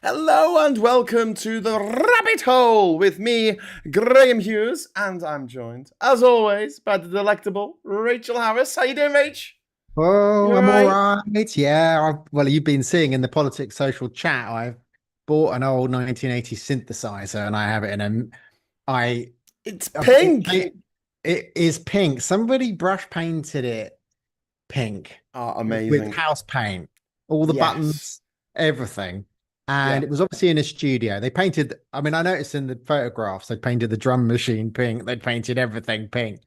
Hello and welcome to the Rabbit Hole with me, Graham Hughes, and I'm joined, as always, by the delectable Rachel Harris. How you doing, Rach? Oh, You all I'm all right? right. Yeah. Well, you've been seeing in the politics social chat, I've bought an old 1980 synthesizer and I have it in I, It's it, pink. it is pink. Somebody brush painted it pink Oh, with amazing. house paint, all the Yes. buttons, everything. Yeah. And it was obviously in a studio. They painted, I mean, I noticed in the photographs, they painted the drum machine pink. They painted everything pink.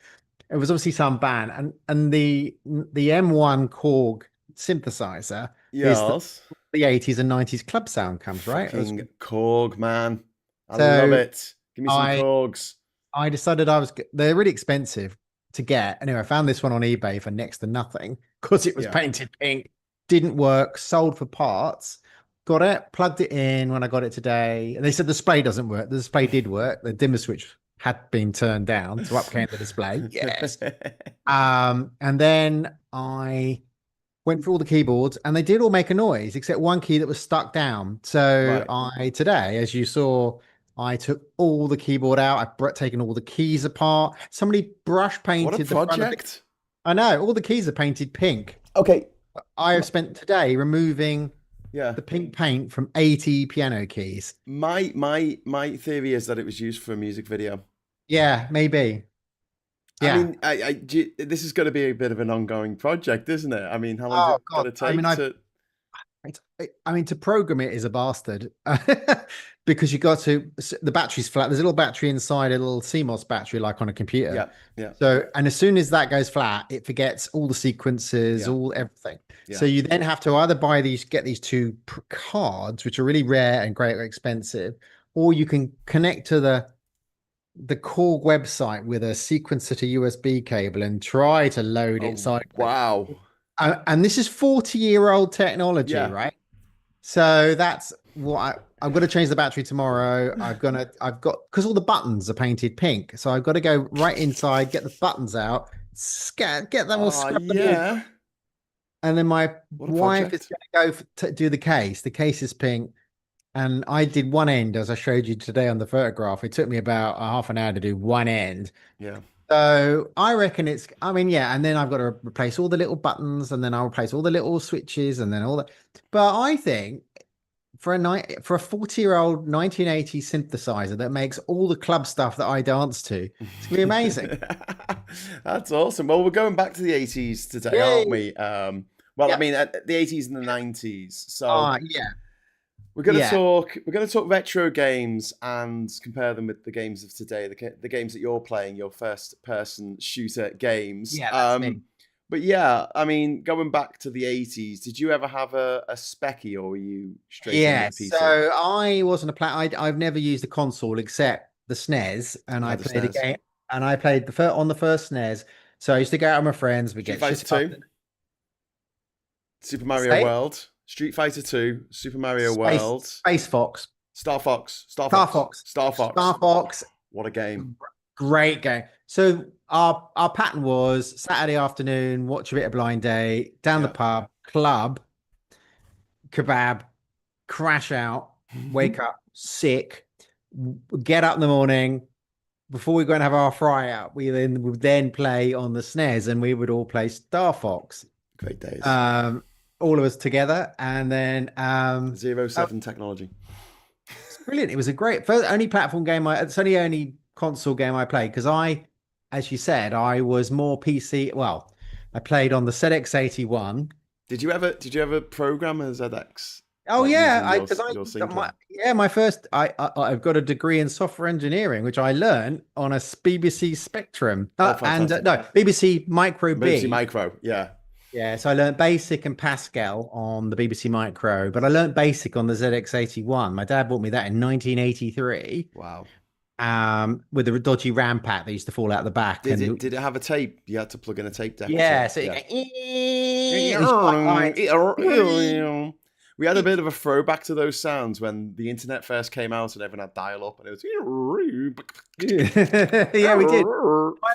It was obviously some band, and the M1 Korg synthesizer is Yes. the 80s and 90s club sound comes, right? Fucking Korg, man. I love So it. Give me some I Korgs. I decided they're really expensive to get. Anyway, I found this one on eBay for next to nothing because it was Yeah. painted pink, didn't work, sold for parts. Got it, plugged it in when I got it today. And they said the display doesn't work. The display did work. The dimmer switch had been turned down, so up came the display. Yes. And then I went through all the keyboards and they did all make a noise except one key that was stuck down. So Right. I today, as you saw, I took all the keyboard out. Taken all the keys apart. Somebody brush What a painted the front of it. project. I know all the keys are painted pink. Okay. I have spent today removing Yeah. the pink paint from 80 piano keys. My theory is that it was used for a music video. Yeah, maybe. I Yeah. mean, this is going to be a bit of an ongoing project, isn't it? I mean, how long is Oh it going God. to I mean, take to? I mean, to program it is a bastard because you got to the battery's flat. There's a little battery inside a little CMOS battery, like on a computer. Yeah, yeah, So, and as soon as that goes flat, it forgets all the sequences, yeah, all everything. So yeah. you then have to either get these two cards, which are really rare and greatly expensive, or you can connect to the Korg website with a sequencer to USB cable and try to load it Oh, sideways. wow. And this is 40-year-old technology, Yeah. right? So that's what I'm going to change the battery tomorrow. I've got, because all the buttons are painted pink. So I've got to go right inside, get the buttons out, get them all Oh, scrubbed them all. yeah. And then my What a wife is project. going to go to do the case. The case is pink. And I did one end, as I showed you today on the photograph. It took me about a half an hour to do one end. Yeah. So I reckon I mean, yeah, and then I've got to replace all the little buttons, and then I'll replace all the little switches, and then all that. But I think for a 40-year-old 1980 synthesizer that makes all the club stuff that I dance to, it's gonna be amazing. That's awesome. Well, we're going back to the 80s today, aren't Yay! we? Well, I Yep. mean, the 80s and the 90s. So Yeah, we're going to yeah, talk. We're going to talk retro games and compare them with the games of today. The games that you're playing, your first-person shooter games. yeah. That's me. But yeah, I mean, going back to the 80s, did you ever have a Specky, or were you straight in with Yeah. the So PC? I wasn't a player. I've never used a console except the SNES, and I I had the played a SNES. game, and I played on the first SNES. So I used to go out with my friends. We Street get Fighter shit up. 2, Super Mario Say World, Street Fighter 2, Super Mario Space World, Space Fox, Star Fox, Star Star Fox, Fox, Star Star Fox. Fox. What a game. Great game. So our pattern was Saturday afternoon, watch a bit of Blind Day, down the Yeah. pub, club, kebab, crash out, wake up sick, get up in the morning before we go and have our fry out. We then would then play on the SNES and we would all play Star Fox. Great days. Um, all of us together, and then Zero oh, seven technology. it's brilliant. It was a great first only platform game. It's only console game I played because as you said, I was more PC. Well, I played on the ZX81. Did you ever program a ZX Oh like yeah, using I your because I your got sync? my first I've got a degree in software engineering, which I learned on a BBC Spectrum Oh, and fantastic. no BBC Micro BBC B. Micro. Yeah. Yeah, so I learned Basic and Pascal on the BBC Micro, but I learned Basic on the ZX81. My dad bought me that in 1983, Wow. with the dodgy RAM pack that used to fall out the back. Did it And did it have a tape? You had to plug in a tape deck to yeah, so you go, yeah. and it's quite like, We had a bit of a throwback to those sounds when the internet first came out and everyone had dial up and it yeah, we did.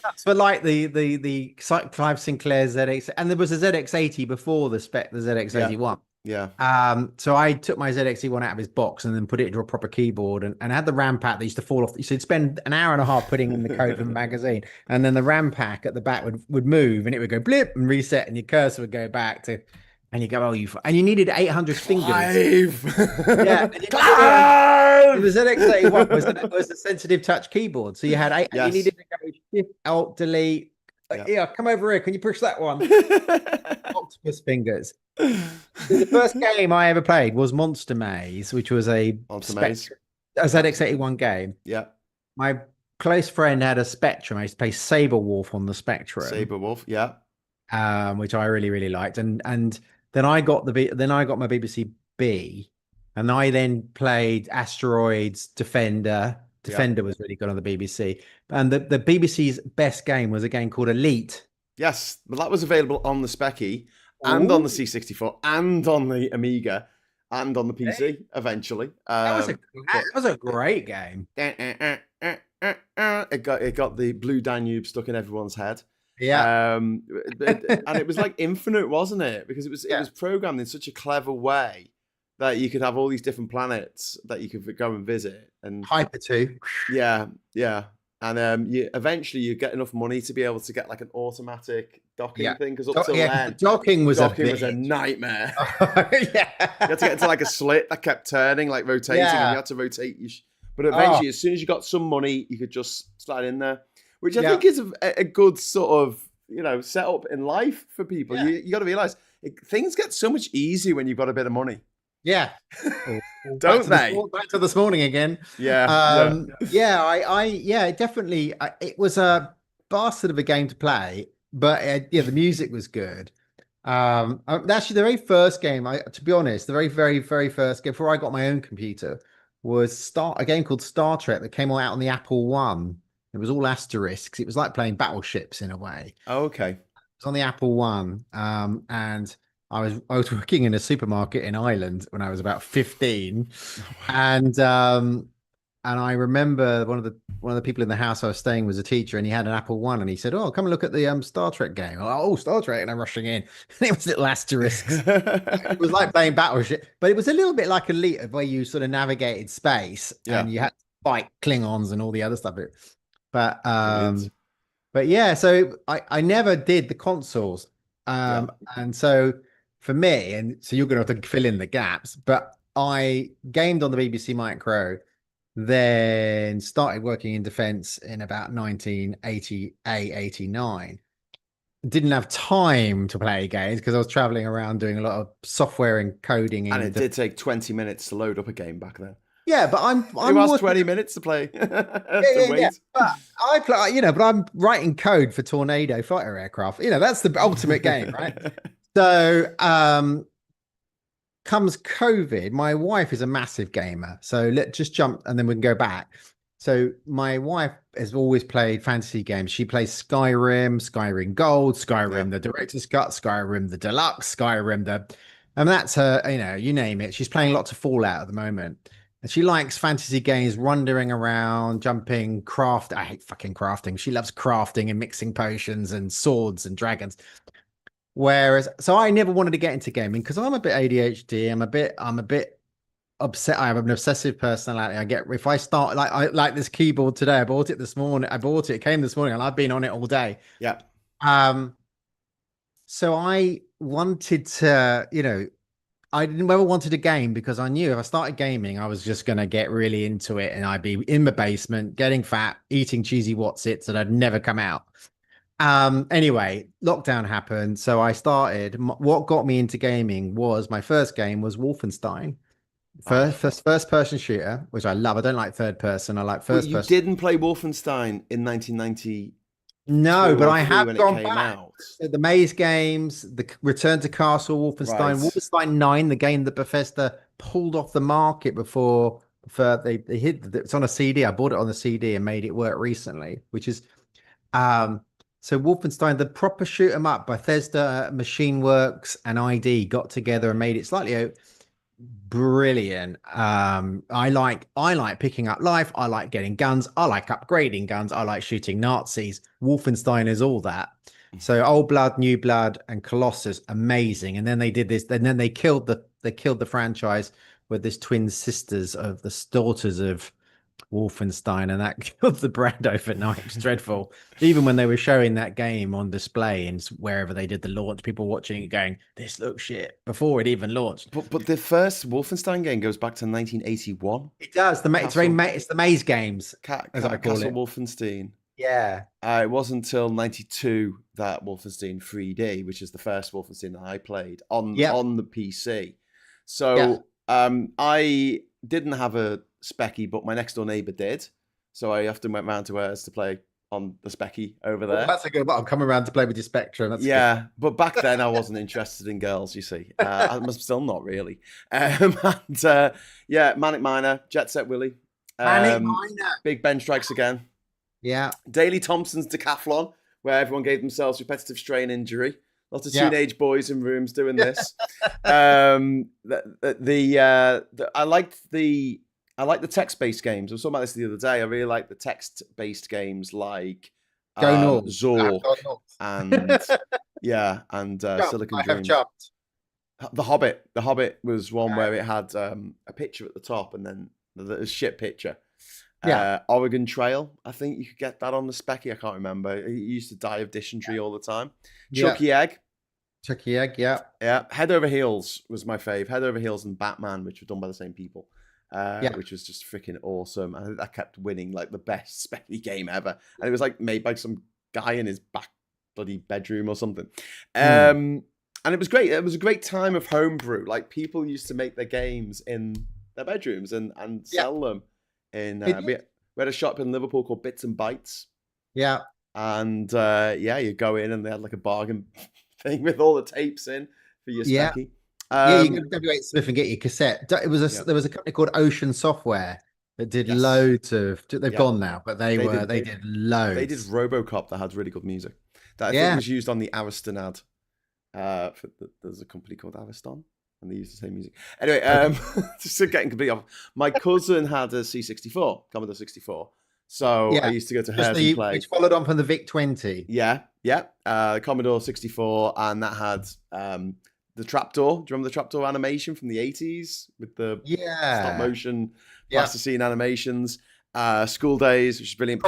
That's for like the Clive Sinclair ZX, and there was a ZX80 before the yeah, ZX81. Yeah. So I took my ZXE1 out of his box and then put it into a proper keyboard and had the RAM pack that used to fall off. You should spend an hour and a half putting in the code from the magazine, and then the RAM pack at the back would move and it would go blip and reset, and your cursor would go back to, and you go, oh, and you needed 800 fingers. Yeah, and Clive! the ZX81 was a sensitive touch keyboard, so you had eight. Yes. You needed to go Shift, Alt, Delete. Yep. Yeah, come over here. Can you push that one? Octopus fingers. So the first game I ever played was Monster Maze, which was a ZX81 game. Yeah. My close friend had a Spectrum. I used to play Saber Wolf on the Spectrum. Saber Wolf, yeah. Which I really, really liked. And then I got my BBC B, and I then played Asteroids, Defender. Defender was really good on the BBC. And the BBC's best game was a game called Elite. Yes, but that was available on the Specky and on the C64 and on the Amiga and on the PC eventually. That was a great game. It got the Blue Danube stuck in everyone's head. Yeah. And it was like infinite, wasn't it? Because it was programmed in such a clever way that you could have all these different planets that you could go and visit. And Hyper 2. Yeah. And you eventually you get enough money to be able to get like an automatic docking thing, because up till then docking was a nightmare. Yeah. You had to get into like a slit that kept turning, like rotating, and you had to rotate. But eventually, as soon as you got some money, you could just slide in there, which I think is a good sort of setup in life for people. Yeah. You got to realize things get so much easier when you've got a bit of money. Yeah. Don't they? Back to this morning again. Yeah. Definitely. It was a bastard of a game to play, but the music was good. Actually, the very first game, to be honest, the very, very, very first game before I got my own computer was a game called Star Trek that came out on the Apple One. It was all asterisks. It was like playing battleships in a way. Oh, okay. It was on the Apple One, and I was working in a supermarket in Ireland when I was about 15, and I remember one of the people in the house I was staying was a teacher, and he had an Apple One, and he said, "Oh, come and look at the Star Trek game." Oh, Star Trek, and I'm rushing in, and it was little asterisks. It was like playing Battleship, but it was a little bit like Elite, where you sort of navigated space and you had to fight Klingons and all the other stuff. But yeah, so I never did the consoles, and so. For me, and so you're going to have to fill in the gaps, but I gamed on the BBC Micro, then started working in defense in about 1988, 89. Didn't have time to play games because I was traveling around doing a lot of software and coding. And it did take 20 minutes to load up a game back then. Yeah, but I'm was 20 minutes to play. Yeah. But I play, but I'm writing code for Tornado fighter aircraft. That's the ultimate game, right? So comes COVID. My wife is a massive gamer. So let's just jump and then we can go back. So my wife has always played fantasy games. She plays Skyrim Gold, Skyrim the Director's Cut, Skyrim the Deluxe, and that's her, you name it. She's playing lots of Fallout at the moment. And she likes fantasy games, wandering around, jumping, craft. I hate fucking crafting. She loves crafting and mixing potions and swords and dragons. So I never wanted to get into gaming because I'm a bit ADHD. I'm a bit upset. I have an obsessive personality. If I start like this keyboard today, I bought it this morning. It came this morning and I've been on it all day. Yeah. So I wanted to, I never wanted a game because I knew if I started gaming, I was just going to get really into it and I'd be in my basement, getting fat, eating cheesy Wotsits, and I'd never come out. Anyway, lockdown happened, so I started. What got me into gaming was my first game was Wolfenstein, first person shooter, which I love. I don't like third person. I like first person. You didn't play Wolfenstein in 1990. No, but I have gone back. So the Maze games, the Return to Castle, Wolfenstein, Wolfenstein 9, the game that Bethesda pulled off the market before they hit. It's on a CD. I bought it on the CD and made it work recently, which is so Wolfenstein, the proper shoot 'em up, Bethesda, Machine Works, and ID got together and made it slightly brilliant. I like picking up life. I like getting guns. I like upgrading guns. I like shooting Nazis. Wolfenstein is all that. So Old Blood, New Blood, and Colossus, amazing. And then they did this, and then they killed the franchise with this twin sisters of the daughters of Wolfenstein, and that killed the brand overnight. It was dreadful. Even when they were showing that game on display and wherever they did the launch, people watching it going, "This looks shit," before it even launched. But the first Wolfenstein game goes back to 1981. It does. It's the maze games, as I call Castle it. Wolfenstein. Yeah. It wasn't until 92 that Wolfenstein 3D, which is the first Wolfenstein that I played on the PC. So I didn't have a Specky, but my next door neighbor did. So I often went round to hers to play on the Specky over there. That's a good one. I'm coming around to play with your Spectrum. That's good. But back then I wasn't interested in girls, you see. I'm still not really. Manic Miner, Jet Set Willy. Manic Miner. Big Ben Strikes Again. Yeah. Daley Thompson's Decathlon, where everyone gave themselves repetitive strain injury. Lots of teenage boys in rooms doing this. I liked the text-based games. I was talking about this the other day. I really like the text-based games like Zor and Silicon Dreams. Jumped. The Hobbit. The Hobbit was one where it had a picture at the top and then the shit picture. Oregon Trail. I think you could get that on the Specky. I can't remember. He used to die of dysentery all the time. Chucky Egg. Chucky Egg, yeah. Head Over Heels was my fave. Head Over Heels and Batman, which were done by the same people. Which was just freaking awesome. I kept winning like the best Specky game ever. And it was like made by some guy in his back bloody bedroom or something. And it was great. It was a great time of homebrew. Like people used to make their games in their bedrooms and sell them. We had a shop in Liverpool called Bits and Bytes. Yeah. And you go in and they had like a bargain thing with all the tapes in for your Specky. You can go to WH Smith and get your cassette. There was a company called Ocean Software that did loads of. They've gone now, but they did loads. They did RoboCop that had really good music. That I think was used on the Ariston ad. There's a company called Ariston, and they used the same music. Anyway, just getting completely off. My cousin had a C64, Commodore 64. So I used to go to hers and play. Which followed on from the VIC-20. Commodore 64, and that had the trapdoor. Do you remember the trapdoor animation from the 80s with the stop motion plasticine animations? School Days, which is brilliant.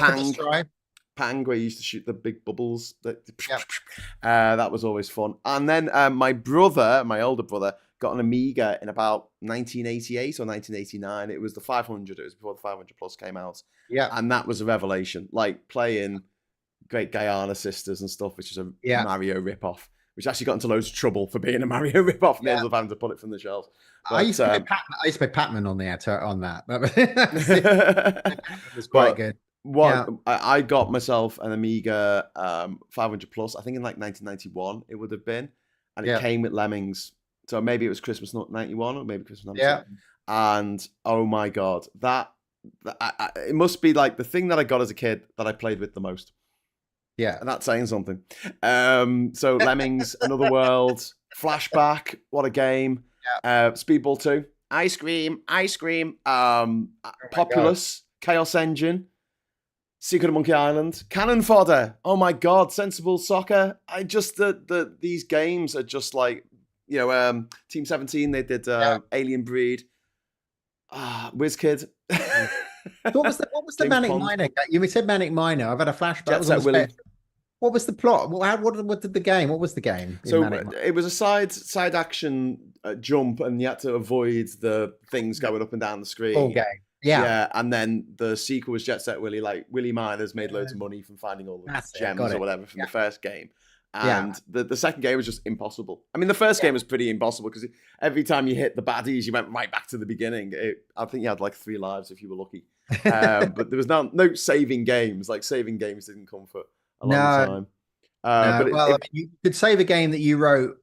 Pang, where you used to shoot the big bubbles. That was always fun. And then my older brother, got an Amiga in about 1988 or 1989. It was the 500. It was before the 500 Plus came out. Yeah. And that was a revelation. Like playing Great Guyana Sisters and stuff, which is a Mario ripoff, which actually got into loads of trouble for being a Mario ripoff and ended up having to pull it from the shelves. But, I used to play Pac-Man on that. It was quite good. I got myself an Amiga 500 Plus, I think in like 1991 it would have been. And it came with Lemmings. So maybe it was Christmas 91 or maybe Christmas 92. Yeah. And oh my God, it must be like the thing that I got as a kid that I played with the most. Yeah. And that's saying something. So Lemmings, Another World, Flashback, what a game. Yeah. Speedball 2, Ice Cream, Populous, Chaos Engine, Secret of Monkey Island, Cannon Fodder. Oh my God, Sensible Soccer. These games are just like, Team 17, they did Alien Breed. WizKid. What was the Manic Miner? You said Manic Miner. I've had a flashback. Set Willy. What was the plot? What did the game? What was the game? So it was a side action jump, and you had to avoid the things going up and down the screen. Full game. Yeah. And then the sequel was Jet Set Willy. Like Willy Miners made loads of money from finding all the gems or whatever from the first game. And the second game was just impossible. I mean, the first game was pretty impossible because every time you hit the baddies, you went right back to the beginning. I think you had like 3 lives if you were lucky. But there was no saving games. Like saving games didn't come for a long time. You could save a game that you wrote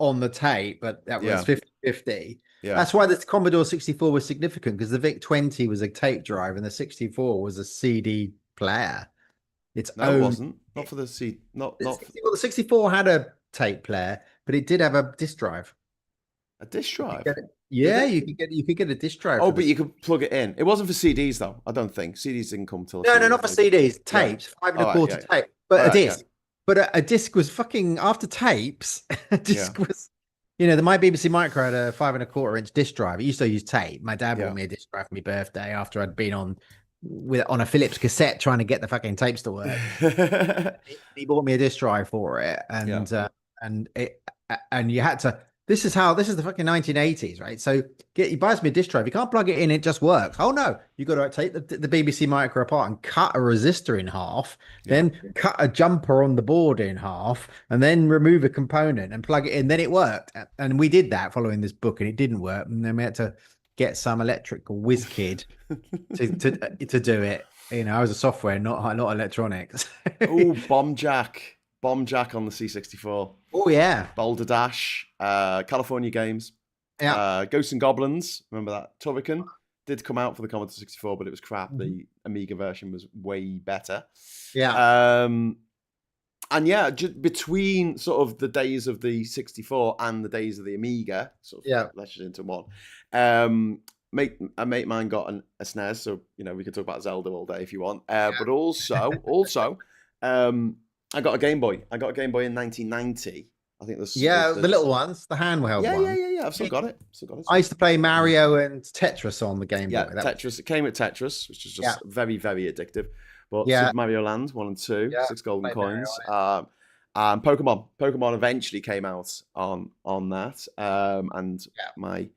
on the tape, but that was 50-50. Yeah. That's why the Commodore 64 was significant, because the VIC-20 was a tape drive and the 64 was a CD player. It wasn't. Not for the CD. Well, the 64 had a tape player, but it did have a disc drive. A disc drive? You could get a disc drive. Oh, but you could plug it in. It wasn't for CDs though. I don't think CDs didn't come till. No, not for CDs. Tapes, 5 1/4 tape, but a disc. But a disc was fucking after tapes. A Yeah, disc was, you know, my BBC Micro had a 5 1/4 inch disc drive. It used to use tape. My dad bought yeah. me a disc drive for my birthday after I'd been on a Philips cassette trying to get the fucking tapes to work. He bought me a disc drive for it, Yeah. and it and you had to. This is the fucking 1980s, right? So he buys me a disc drive. You can't plug it in; it just works. Oh no, you got to take the BBC Micro apart and cut a resistor in half, Yeah. then cut a jumper on the board in half, and then remove a component and plug it in. Then it worked, and we did that following this book, and it didn't work. And then we had to get some electrical whiz kid to do it. You know, I was a software, not electronics. Oh, Bomb Jack on the C64. Oh yeah, Boulder Dash, California Games, yeah. Ghosts and Goblins. Remember that? Turrican did come out for the Commodore 64, but it was crap. The Amiga version was way better. Yeah. And yeah, just between sort of the days of the 64 and the days of the Amiga, sort of lashed into one. A mate of mine got a SNES, so you know we could talk about Zelda all day if you want. But also, I got a Game Boy. I got a Game Boy in 1990. I think the little ones, the handheld yeah, one. yeah. I've still got it. I used to play Mario and Tetris on the Game Boy. Yeah, Tetris. It came with Tetris, which was just very, very addictive. But Super Mario Land 1 and 2, 6 golden coins. And Pokemon eventually came out on that. And my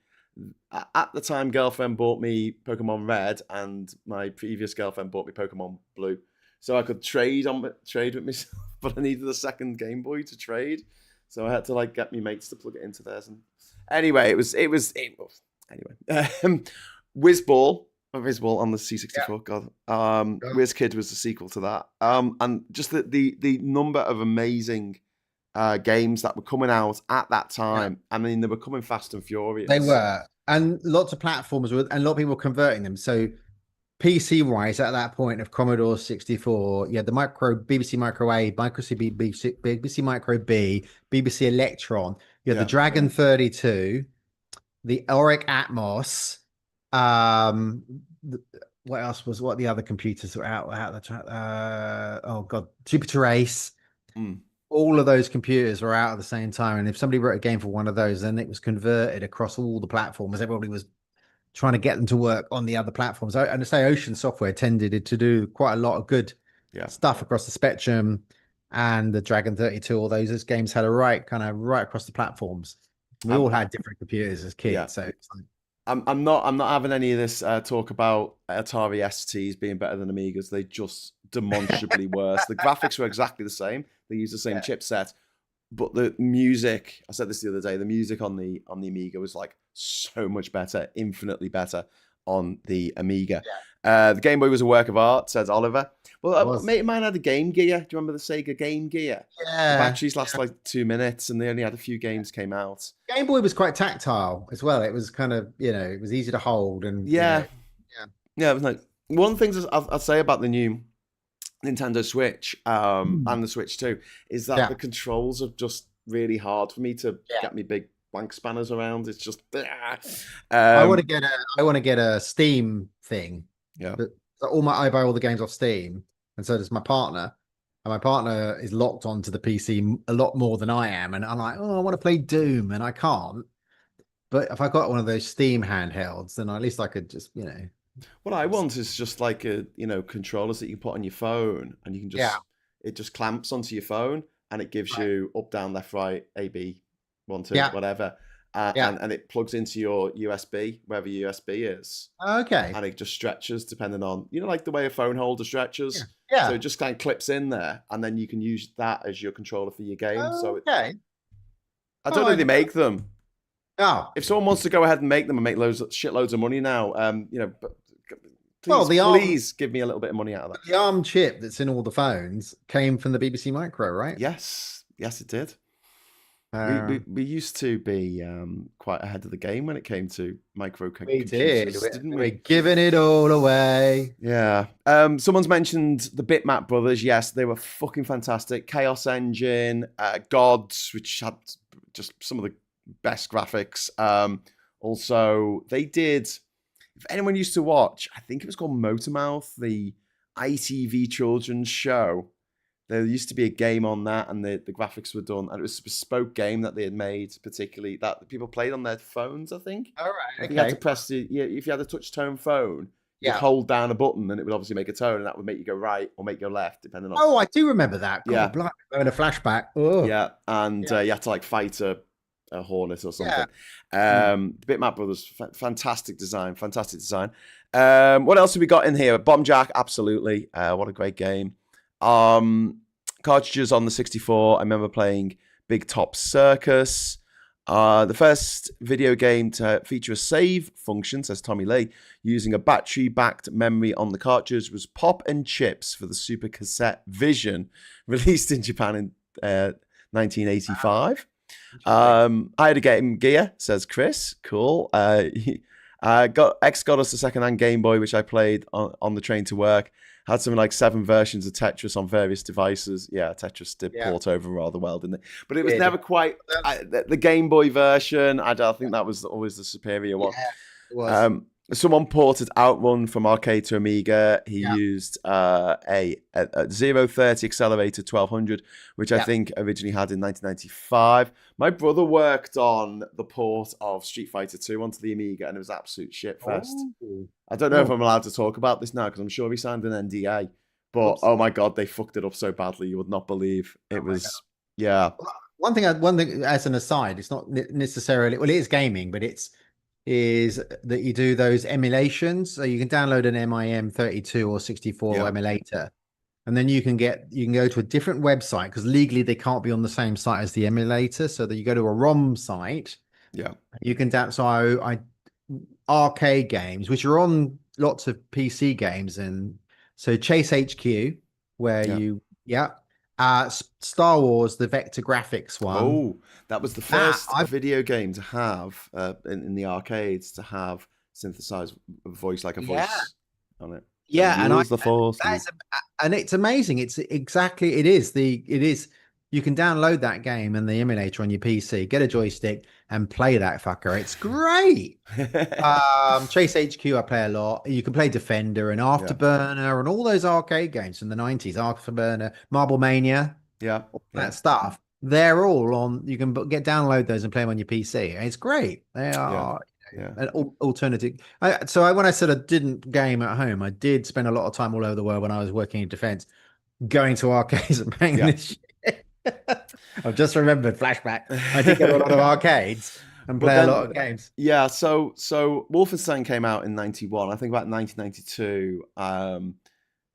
at the time girlfriend bought me Pokemon Red, and my previous girlfriend bought me Pokemon Blue, so I could trade with myself. But I needed a second Game Boy to trade, so I had to like get me mates to plug it into theirs. And anyway, it was anyway. Whizball on the C64. God, Whiz Kid was the sequel to that. And just the number of amazing games that were coming out at that time. I mean, they were coming fast and furious. They were, and lots of platforms were, and a lot of people were converting them. So PC wise, at that point of Commodore 64, you had the BBC Micro A, BBC Micro B, BBC Electron. You had the Dragon 32, the Auric Atmos. What the other computers were out oh god, Jupiter Ace. All of those computers were out at the same time, and if somebody wrote a game for one of those, then it was converted across all the platforms. Everybody was trying to get them to work on the other platforms. And I say Ocean Software tended to do quite a lot of good stuff across the spectrum, and the Dragon 32, all those games had right across the platforms. We all had different computers as kids, so it's like, I'm not having any of this talk about Atari STs being better than Amigas. They just demonstrably worse. The graphics were exactly the same. They used the same chipset, but the music, I said this the other day, the music on the Amiga was like so much better, infinitely better on the Amiga. The Game Boy was a work of art, says Oliver. Well, a mate of mine had a Game Gear. Do you remember the Sega Game Gear? Yeah. The batteries last like 2 minutes, and they only had a few games came out. Game Boy was quite tactile as well. It was kind of, it was easy to hold. And yeah. It was like one thing I'll say about the new Nintendo Switch and the Switch 2 is that the controls are just really hard for me to get me big wank spanners around. It's just I want to get a Steam thing. Yeah. But I buy all the games off Steam, and so does my partner. And my partner is locked onto the PC a lot more than I am, and I'm like, oh, I want to play Doom, and I can't. But if I got one of those Steam handhelds, then at least I could just, What I want is just like controllers that you can put on your phone, and you can just it just clamps onto your phone, and it gives you up, down, left, right, A, B, 1, 2, whatever. And it plugs into your USB, wherever your USB is. Okay. And it just stretches depending on, like the way a phone holder stretches. Yeah. So it just kind of clips in there, and then you can use that as your controller for your game. Okay. I don't know if they make them. Oh. If someone wants to go ahead and make them and make shitloads of money now, please give me a little bit of money out of that. The ARM chip that's in all the phones came from the BBC Micro, right? Yes, it did. We used to be quite ahead of the game when it came to micro computers. Didn't we? We're giving it all away. Yeah. Someone's mentioned the Bitmap Brothers. Yes, they were fucking fantastic. Chaos Engine, Gods, which had just some of the best graphics. Also, they did. If anyone used to watch, I think it was called Motormouth, the ITV children's show. There used to be a game on that, and the graphics were done, and it was a bespoke game that they had made, particularly that people played on their phones. I think. All I right. think you had to Okay. press if you had a touch tone phone, you'd Yeah. hold down a button, and it would obviously make a tone, and that would make you go right or make you go left, depending on. Oh, I do remember that. Yeah, God, blimey, having a flashback. Oh, yeah, and yeah. you had to like fight a hornet or something. Yeah. Bitmap Brothers, fantastic design, fantastic design. What else have we got in here? Bomb Jack, absolutely. What a great game. Cartridges on the 64. I remember playing Big Top Circus. The first video game to feature a save function, says Tommy Lee, using a battery-backed memory on the cartridge was Pop and Chips for the Super Cassette Vision, released in Japan in 1985. I had a Game Gear, says Chris. Cool. Got us a second-hand Game Boy, which I played on the train to work. Had something like 7 versions of Tetris on various devices. Yeah, Tetris did port over rather well, didn't it? But it was never quite the Game Boy version. I think that was always the superior one. Yeah, it was. Someone ported Outrun from arcade to Amiga. He used a 030 Accelerator 1200, which I think originally had in 1995. My brother worked on the port of Street Fighter 2 onto the Amiga, and it was absolute shitfest. I don't know if I'm allowed to talk about this now, because I'm sure he signed an NDA. But oh my God, they fucked it up so badly. You would not believe. It was, yeah. One thing as an aside, it's not necessarily, well, it is gaming, but is that you do those emulations. So you can download an MIM 32 or 64 emulator, and then you can go to a different website, because legally they can't be on the same site as the emulator. So that you go to a ROM site. Yeah. You can I arcade games, which are on lots of PC games, and so Chase HQ, where Star Wars, the Vector Graphics one. Oh, that was the first video game to have in the arcades to have synthesized voice, like a voice on it. Yeah, and the Force. And it's amazing. It is. You can download that game and the emulator on your PC, get a joystick, and play that fucker. It's great. Chase HQ, I play a lot. You can play Defender and Afterburner and all those arcade games from the 90s. Afterburner, Marble Mania, all that stuff. They're all on. You can download those and play them on your PC. It's great. They are an alternative. When I said I didn't game at home, I did spend a lot of time all over the world when I was working in defense, going to arcades and playing this shit. I've just remembered flashback. I did go to a lot of arcades and play a lot of games. Yeah, so Wolfenstein came out in 91. I think about 1992.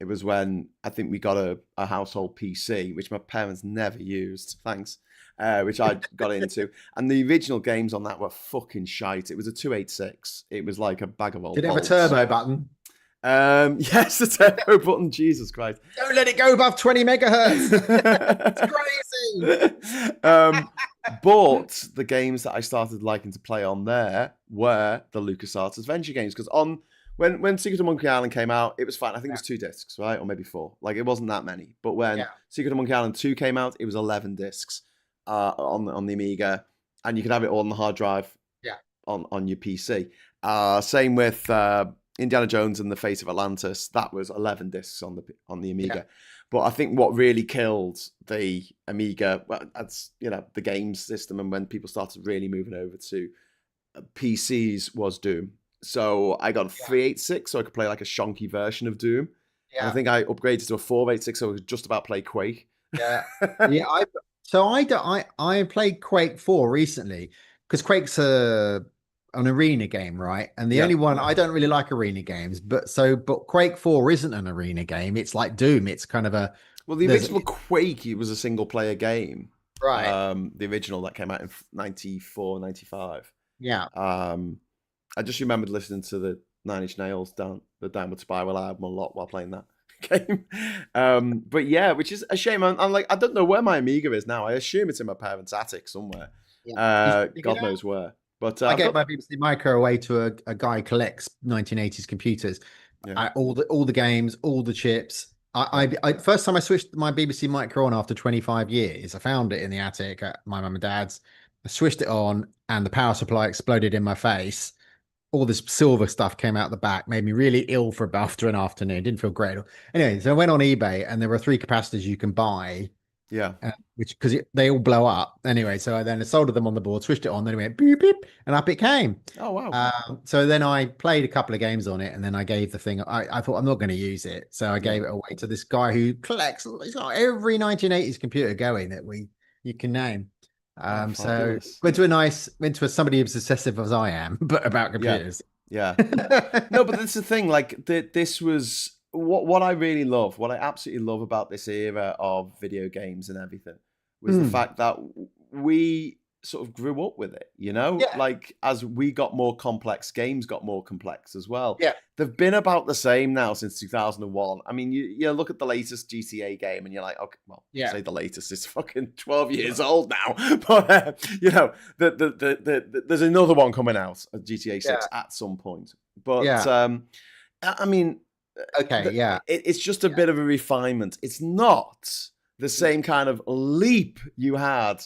It was when I think we got a household PC, which my parents never used. Thanks. Which I got into. And the original games on that were fucking shite. It was a 286. It was like a bag of old Did it have bolts. a turbo button? Yes, the turbo button. Jesus Christ! Don't let it go above 20 megahertz. It's crazy. But the games that I started liking to play on there were the LucasArts adventure games, because when Secret of Monkey Island came out, it was fine. I think it was 2 discs, right, or maybe 4. Like, it wasn't that many. But when Secret of Monkey Island 2 came out, it was 11 discs on the Amiga, and you could have it all on the hard drive. On your PC. Same with Indiana Jones and the Fate of Atlantis. That was 11 discs on the Amiga. But I think what really killed the Amiga, that's the games system, and when people started really moving over to PCs, was Doom. So I got a 386, so I could play like a shonky version of Doom. And I think I upgraded to a 486, so I could just about play Quake. I played Quake 4 recently, because Quake's an arena game, right? And the only one, I don't really like arena games, but Quake 4 isn't an arena game. It's like Doom. It's kind of the original Quake, it was a single player game, right? The original that came out in 94, 95. I just remembered listening to the Nine Inch Nails the Downward Spiral album a lot while playing that game. But yeah, which is a shame. I'm like, I don't know where my Amiga is now. I assume it's in my parents' attic somewhere. God knows where. But I get my BBC Micro away to a guy who collects 1980s computers. All the games, all the chips. First time I switched my BBC Micro on after 25 years, I found it in the attic at my mum and dad's. I switched it on, and the power supply exploded in my face. all this silver stuff came out the back, made me really ill for after an afternoon. Didn't feel great. Anyway, so I went on eBay, and there were 3 capacitors you can buy. Yeah. Which because they all blow up anyway. So I then soldered them on the board, switched it on, then it went beep beep, and up it came. Oh wow! So then I played a couple of games on it, and then I gave the thing. I thought I'm not going to use it, so I gave it away to this guy who collects every 1980s computer going that you can name. So went to somebody as obsessive as I am, but about computers. Yeah. No, but that's the thing. Like this was. What I really love, what I absolutely love about this era of video games and everything was the fact that we sort of grew up with it, you know? Yeah. Like as we got more complex, games got more complex as well. Yeah. They've been about the same now since 2001. I mean, you look at the latest GTA game and you're like, okay, well, say the latest, it's fucking 12 years old now. But, you know, there's another one coming out, GTA 6 at some point. But, I mean... It's just a bit of a refinement. It's not the same kind of leap you had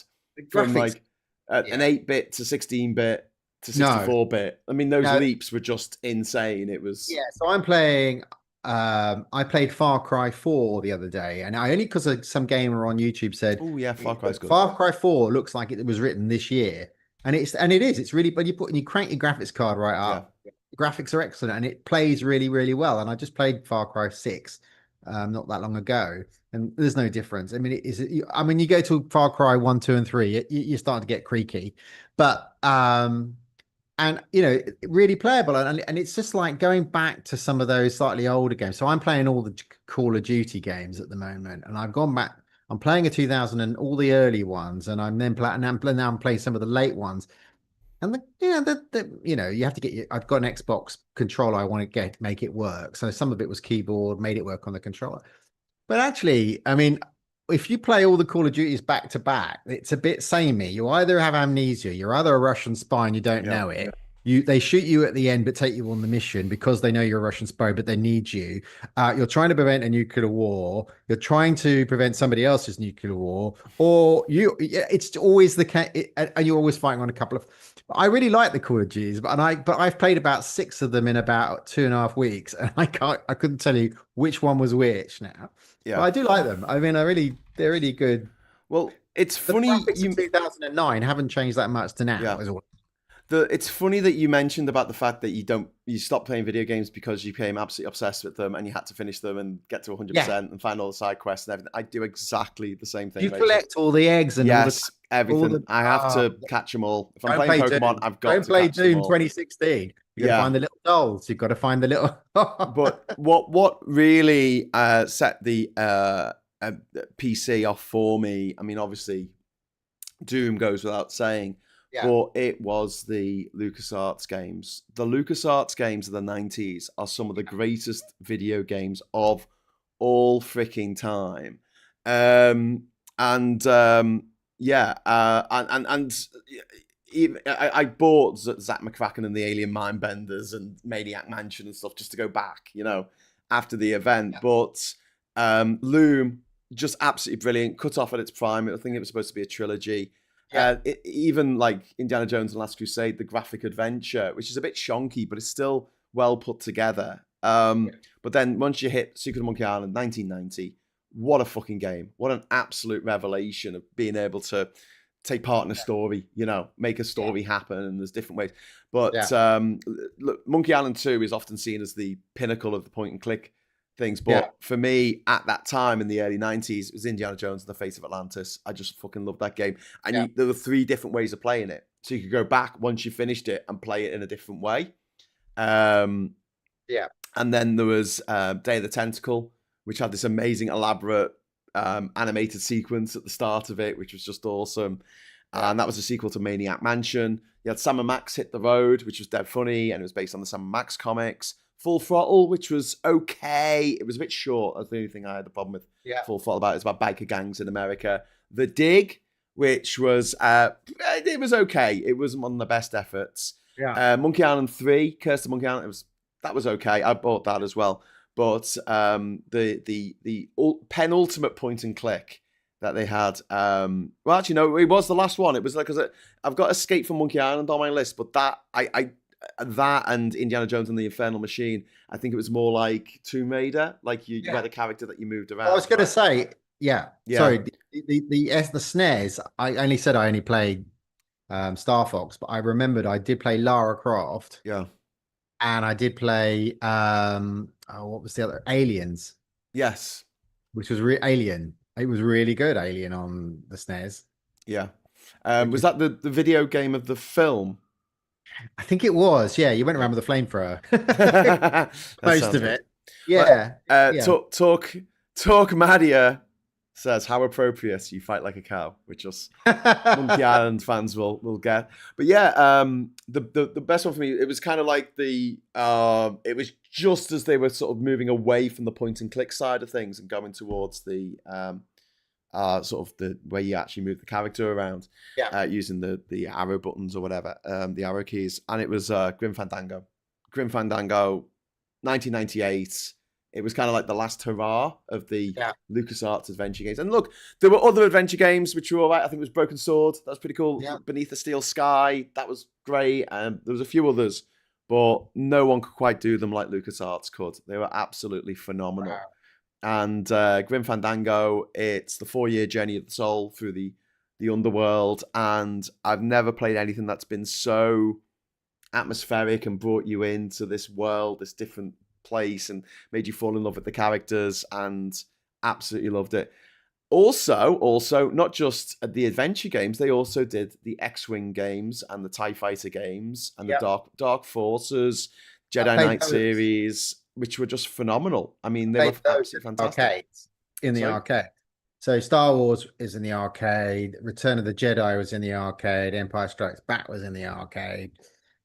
from like an 8-bit to 16-bit to 64-bit. I mean, those leaps were just insane. It was so I'm playing. I played Far Cry 4 the other day, and I only because some gamer on YouTube said, "Oh yeah, Far Cry's good." Far Cry 4 looks like it was written this year, and it is. It's really, but you crank your graphics card right up. Yeah. Graphics are excellent, and it plays really, really well. And I just played Far Cry 6 not that long ago, and there's no difference. I mean, you go to Far Cry 1, 2, and 3, you're starting to get creaky, but and you know, really playable, and it's just like going back to some of those slightly older games. So I'm playing all the Call of Duty games at the moment, and I've gone back. I'm playing a 2000 and all the early ones, and I'm then now I'm playing some of the late ones. And you know, you have to get I've got an Xbox controller. I want to make it work. So some of it was keyboard, made it work on the controller. But actually, I mean, if you play all the Call of Duties back to back, it's a bit samey. You either have amnesia, you're either a Russian spy and you don't know it. They shoot you at the end, but take you on the mission because they know you're a Russian spy, but they need you. You're trying to prevent a nuclear war. You're trying to prevent somebody else's nuclear war, or it's always the case, and you're always fighting on a couple of. I really like the Call of Duties, but I've played about 6 of them in about 2.5 weeks, and I couldn't tell you which one was which now. Yeah, but I do like them. I mean, they're really good. Well, it's funny. The graphics in 2009 haven't changed that much to now. Yeah. It's funny that you mentioned about the fact that you stopped playing video games because you became absolutely obsessed with them and you had to finish them and get to 100% and find all the side quests and everything. I do exactly the same thing. You collect all the eggs and everything. I have to catch them all. If I'm playing Pokemon, I've got to play Doom 2016. You've got to find the little dolls. You've got to find the little. But what really set the PC off for me? I mean, obviously, Doom goes without saying. Yeah. But it was the LucasArts games. The LucasArts games of the 90s are some of the greatest video games of all freaking time. I bought Zack McCracken and the Alien Mindbenders and Maniac Mansion and stuff just to go back, you know, after the event. Yeah. But Loom, just absolutely brilliant. Cut off at its prime. I think it was supposed to be a trilogy. Yeah. Even like Indiana Jones and Last Crusade, the graphic adventure, which is a bit shonky, but it's still well put together. But then once you hit Secret of Monkey Island, 1990, what a fucking game. What an absolute revelation of being able to take part in a story, you know, make a story happen, and there's different ways. But look, Monkey Island 2 is often seen as the pinnacle of the point and click things, but for me at that time in the early 90s, it was Indiana Jones and the Fate of Atlantis. I just fucking loved that game, and there were 3 different ways of playing it, so you could go back once you finished it and play it in a different way. And then there was Day of the Tentacle, which had this amazing elaborate animated sequence at the start of it, which was just awesome. And that was a sequel to Maniac Mansion. You had Sam & Max Hit the Road, which was dead funny, and it was based on the Sam & Max comics. Full Throttle, which was okay. It was a bit short. That's the only thing I had a problem with Full Throttle about. It's about biker gangs in America. The Dig, which was, it was okay. It wasn't one of the best efforts. Monkey Island 3, Curse of Monkey Island, that was okay. I bought that as well. But the penultimate point and click that they had, well, actually, no, it was the last one. It was like, I've got Escape from Monkey Island on my list, but that, that and Indiana Jones and the Infernal Machine. I think it was more like Tomb Raider, like you had a character that you moved around. I was going to say, yeah. Sorry, the snares. I only played Star Fox, but I remembered I did play Lara Croft. Yeah. And I did play what was the other? Aliens. Yes. Which was Alien. It was really good, Alien on the SNES. Yeah. Was that the video game of the film? I think it was. Yeah, you went around with a flamethrower. Most of it. Yeah. Talk Madia says, how appropriate, you fight like a cow, which us Monkey Island fans will get. But yeah, the best one for me, it was kind of like it was just as they were sort of moving away from the point and click side of things and going towards the sort of the where you actually move the character around, using the arrow buttons or whatever, the arrow keys. And it was Grim Fandango, 1998. It was kind of like the last hurrah of the LucasArts adventure games. And look, there were other adventure games which were all right. I think it was Broken Sword. That was pretty cool. Yeah. Beneath the Steel Sky. That was great. And there was a few others, but no one could quite do them like LucasArts could. They were absolutely phenomenal. Wow. And Grim Fandango, it's the 4-year journey of the soul through the underworld. And I've never played anything that's been so atmospheric and brought you into this world, this different place, and made you fall in love with the characters, and absolutely loved it. Also, not just the adventure games, they also did the X-Wing games and the TIE Fighter games and the Dark Forces, Jedi Knight series, which were just phenomenal. I mean, they were absolutely fantastic. Arcades, in the arcade. So Star Wars is in the arcade, Return of the Jedi was in the arcade, Empire Strikes Back was in the arcade.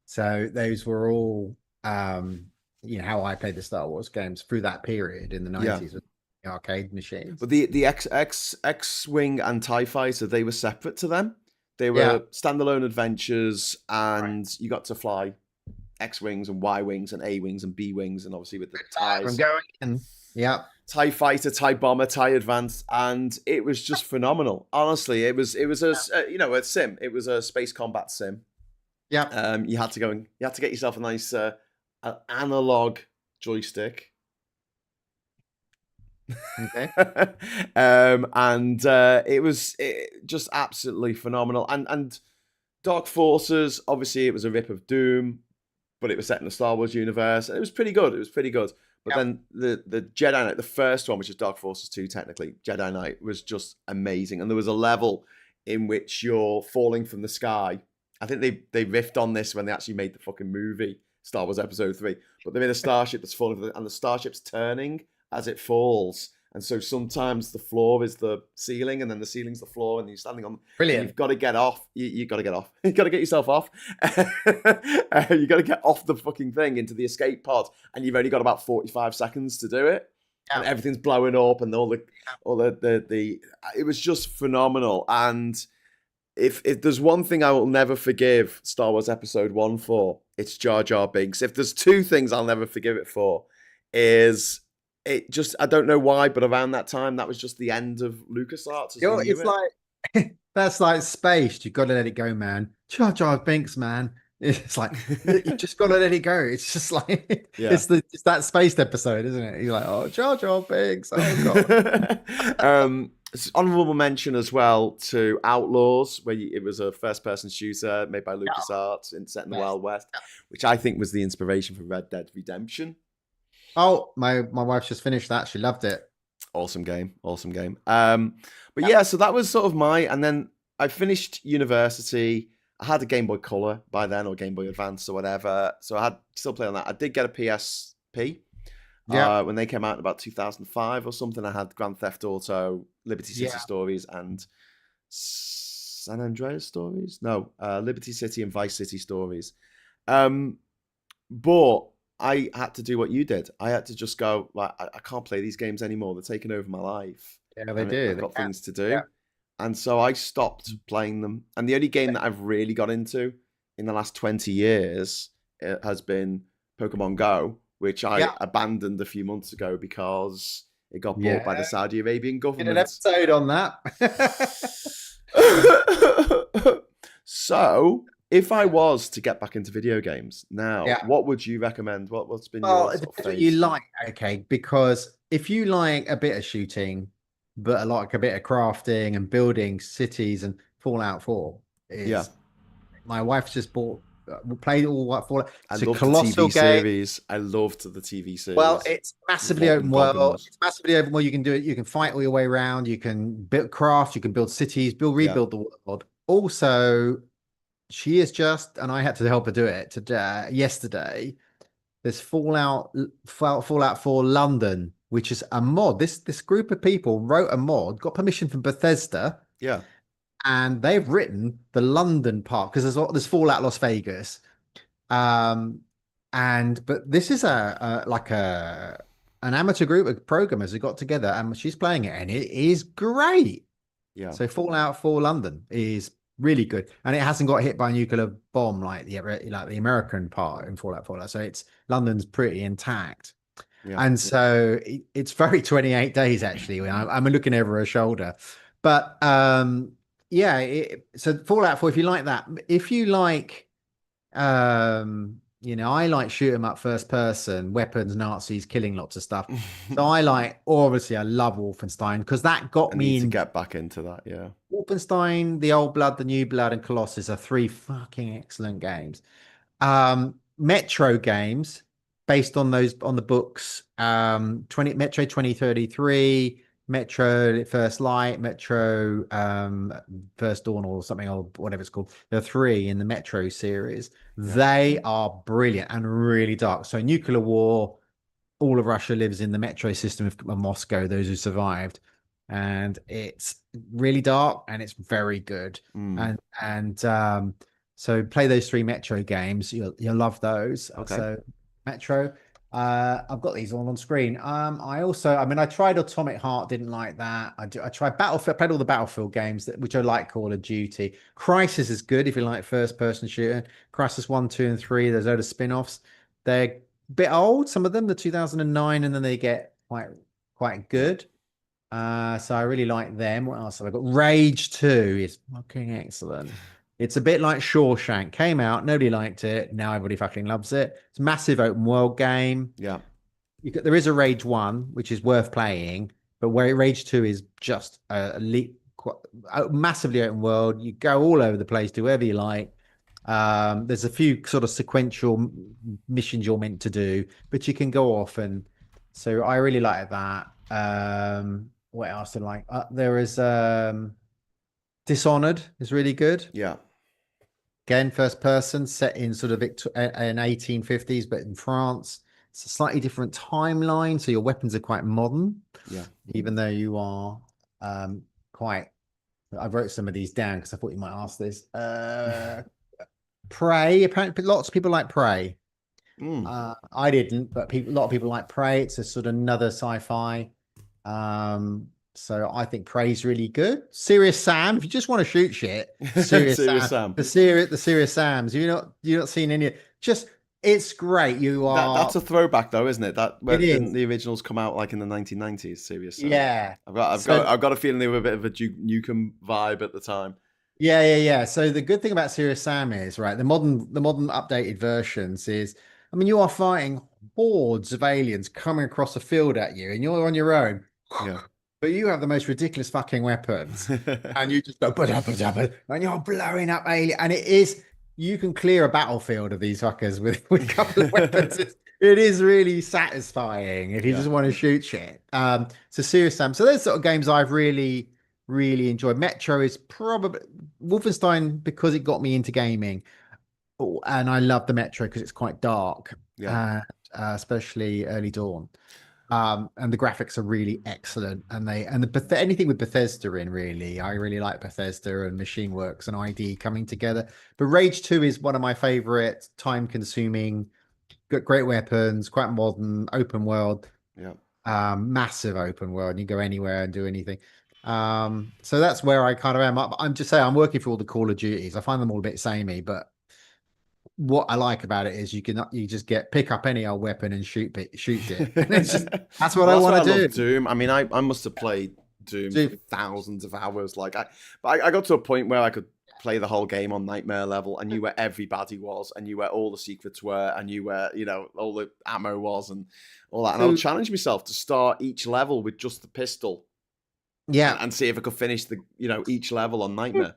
So those were all how I played the Star Wars games through that period in the 90s with the arcade machines. But the X-Wing and TIE Fighter, they were separate to them. They were standalone adventures, and you got to fly X-Wings and Y-Wings and A-Wings and B-Wings, and obviously with the TIEs. TIE Fighter, TIE Bomber, TIE Advanced, and it was just phenomenal. Honestly, it was a sim. It was a space combat sim. Yeah. You had to get yourself a nice analog joystick. Okay. It was just absolutely phenomenal. And Dark Forces, obviously, it was a rip of Doom, but it was set in the Star Wars universe. And it was pretty good. But then the Jedi Knight, the first one, which is Dark Forces 2, technically, Jedi Knight, was just amazing. And there was a level in which you're falling from the sky. I think they riffed on this when they actually made the fucking movie, Star Wars Episode 3. But they made a starship that's falling, and the starship's turning as it falls. And so sometimes the floor is the ceiling, and then the ceiling's the floor, and you're standing on. Brilliant. You've got to get off. You've got to get off. You've got to get yourself off. You've got to get off the fucking thing into the escape pod, and you've only got about 45 seconds to do it. Yeah. And everything's blowing up, and all the it was just phenomenal. And if there's one thing I will never forgive Star Wars Episode 1 for, it's Jar Jar Binks. If there's two things I'll never forgive it for, is it just, I don't know why, but around that time, that was just the end of LucasArts. It's like, that's like Space. You got to let it go, man. Jar Jar Binks, man. It's like, you just got to let it go. It's just like, it's that Spaced episode, isn't it? You're like, oh, Jar Jar Binks. Oh, God. Honorable mention as well to Outlaws, where it was a first-person shooter made by LucasArts and set in the Wild West, which I think was the inspiration for Red Dead Redemption. Oh, my wife just finished that. She loved it. Awesome game. But yeah, so that was sort of and then I finished university. I had a Game Boy Color by then, or Game Boy Advance or whatever. So I had still play on that. I did get a PSP. When they came out in about 2005 or something. I had Grand Theft Auto, Liberty City Stories, and San Andreas Stories. No, Liberty City and Vice City Stories. But I had to do what you did. I had to just go, like, I can't play these games anymore. They're taking over my life. Yeah, they do. I've got things to do. Yeah. And so I stopped playing them. And the only game that I've really got into in the last 20 years has been Pokemon Go, which I abandoned a few months ago because it got bought by the Saudi Arabian government. Did an episode on that. So If I was to get back into video games now, Yeah. what would you recommend? What's been Well, your it sort of depends what you fave? like, okay? Because if you like a bit of shooting, but like a bit of crafting and building cities, and Fallout 4 Yeah, is my wife's just bought, played all what Fallout. I It's a loved the colossal TV game. series. I loved the TV Well, series it's with massively Walton open world. Goggins. It's massively open world. You can do it. You can fight all your way around. You can build craft. You can build cities, Yeah, rebuild the world. Also, she is just, and I had to help her do it today, yesterday. There's Fallout 4 London, which is a mod. This group of people wrote a mod, got permission from Bethesda, yeah, and they've written the London part because there's Fallout Las Vegas. Um, but this is a an amateur group of programmers who got together, and she's playing it, and it is great. yeah. So Fallout 4 London is really good, and it hasn't got hit by a nuclear bomb like the American part in Fallout. So it's London's pretty intact, Yeah. and so it's very 28 days actually. When I'm looking over her shoulder, but yeah. So Fallout 4, if you like that, if you like, I like shoot 'em up, first person, weapons, Nazis, killing lots of stuff. So obviously I love Wolfenstein because that got I me need to in. get back into that. Yeah. Wolfenstein, The Old Blood, The New Blood, and Colossus are three fucking excellent games. Metro games based on the books. 2033, Metro First Light, Metro First Dawn, or something, or whatever it's called. There are three in the Metro series. Yeah. They are brilliant and really dark. So nuclear war, all of Russia lives in the metro system of Moscow, those who survived. And it's really dark and it's very good. Mm. And so play those three Metro games. You'll love those. Okay. So Metro. I've got these all on screen. I tried Atomic Heart, didn't like that. I tried Battlefield, played all the Battlefield games which I like Call of Duty. Crisis is good if you like first person shooter. Crisis 1, 2, and 3. There's a load of spin-offs. They're bit old, some of them, the 2009, and then they get quite good. So I really like them. What else have I got? Rage 2 is fucking excellent. It's a bit like Shawshank. Came out, nobody liked it. Now everybody fucking loves it. It's a massive open world game. Yeah. There is a Rage 1, which is worth playing, but where Rage 2 is just a massively open world. You go all over the place, do whatever you like. There's a few sort of sequential missions you're meant to do, but you can go off, and so I really like that. What else did I like? There is Dishonored is really good. Yeah. Again, first person, set in sort of in 1850s, but in France. It's a slightly different timeline, so your weapons are quite modern. Yeah. Even though you are quite. I wrote some of these down because I thought you might ask this. Prey. Apparently, lots of people like Prey. I didn't, but a lot of people like Prey. It's a sort of another sci-fi. So I think Prey's really good. Serious Sam, if you just want to shoot shit, Serious Sam. The Serious Sams. You're not seeing any. Just it's great. That's a throwback though, isn't it? Didn't is. the originals come out like in the 1990s? Serious Sam. Yeah. I've got a feeling they were a bit of a Duke Nukem vibe at the time. Yeah. So the good thing about Serious Sam is, right, the modern updated versions is, I mean, you are fighting hordes of aliens coming across a field at you, and you're on your own. Yeah. But you have the most ridiculous fucking weapons, and you just go, and you're blowing up alien, and you can clear a battlefield of these fuckers with a couple of weapons. It is really satisfying if you just want to shoot shit. So Serious Sam. So those sort of games I've really enjoyed. Metro is probably Wolfenstein because it got me into gaming. Oh, and I love the Metro because it's quite dark, especially Early Dawn. And the graphics are really excellent, and anything with Bethesda in, really, I really like Bethesda and Machine Works and ID coming together. But Rage 2 is one of my favorite, time-consuming, got great weapons, quite modern, open world, massive open world, and you go anywhere and do anything. So that's where I kind of am. I'm just saying, I'm working for all the Call of Duties. I find them all a bit samey, but what I like about it is you just pick up any old weapon and shoot it. And that's what I want to do. Doom. I mean, I must have played Doom for thousands of hours. But I got to a point where I could play the whole game on nightmare level. I knew where every baddie was. I knew where all the secrets were. I knew where, all the ammo was and all that. And I would challenge myself to start each level with just the pistol. Yeah. And see if I could finish each level on nightmare.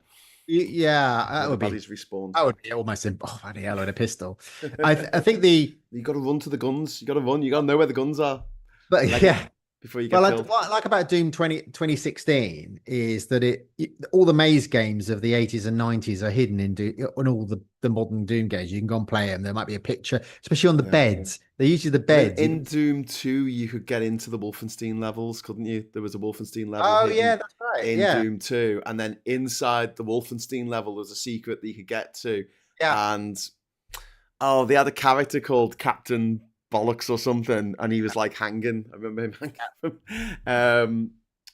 Yeah, that would be. Respawned. That would be almost oh, bloody hell, with a pistol. I think you got to run to the guns. You got to run. You got to know where the guns are. But yeah, before you get killed. What I like about Doom 2016 is that all the maze games of the 80s and 90s are hidden in all the modern Doom games. You can go and play them. There might be a picture, especially on the beds. They're usually the beds. In Doom 2, you could get into the Wolfenstein levels, couldn't you? There was a Wolfenstein level. Oh, yeah, that's right. In Doom 2. And then inside the Wolfenstein level, there's a secret that you could get to. Yeah. And, they had a character called Captain Bollocks or something, and he was like hanging. I remember him hanging.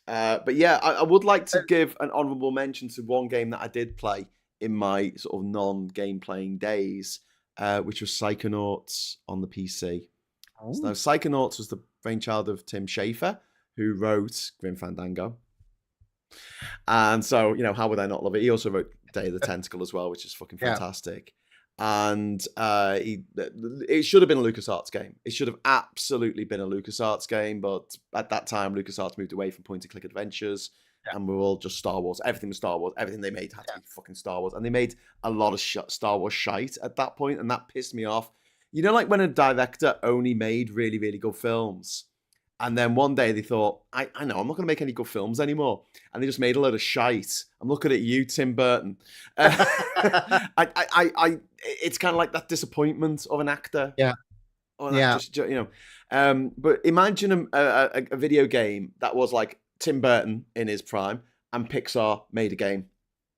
But yeah, I would like to give an honourable mention to one game that I did play in my sort of non-game playing days, which was Psychonauts on the PC. Oh. So Psychonauts was the brainchild of Tim Schafer, who wrote Grim Fandango. And so, how would I not love it? He also wrote Day of the Tentacle as well, which is fucking fantastic. And it should have been a LucasArts game. It should have absolutely been a LucasArts game, but at that time, LucasArts moved away from point-and-click adventures, and we were all just Star Wars. Everything was Star Wars. Everything they made had to be fucking Star Wars. And they made a lot of Star Wars shite at that point, and that pissed me off. Like when a director only made really, really good films, and then one day they thought, I know, I'm not going to make any good films anymore. And they just made a load of shite. I'm looking at you, Tim Burton. It's kind of like that disappointment of an actor. Yeah. But imagine a video game that was like Tim Burton in his prime and Pixar made a game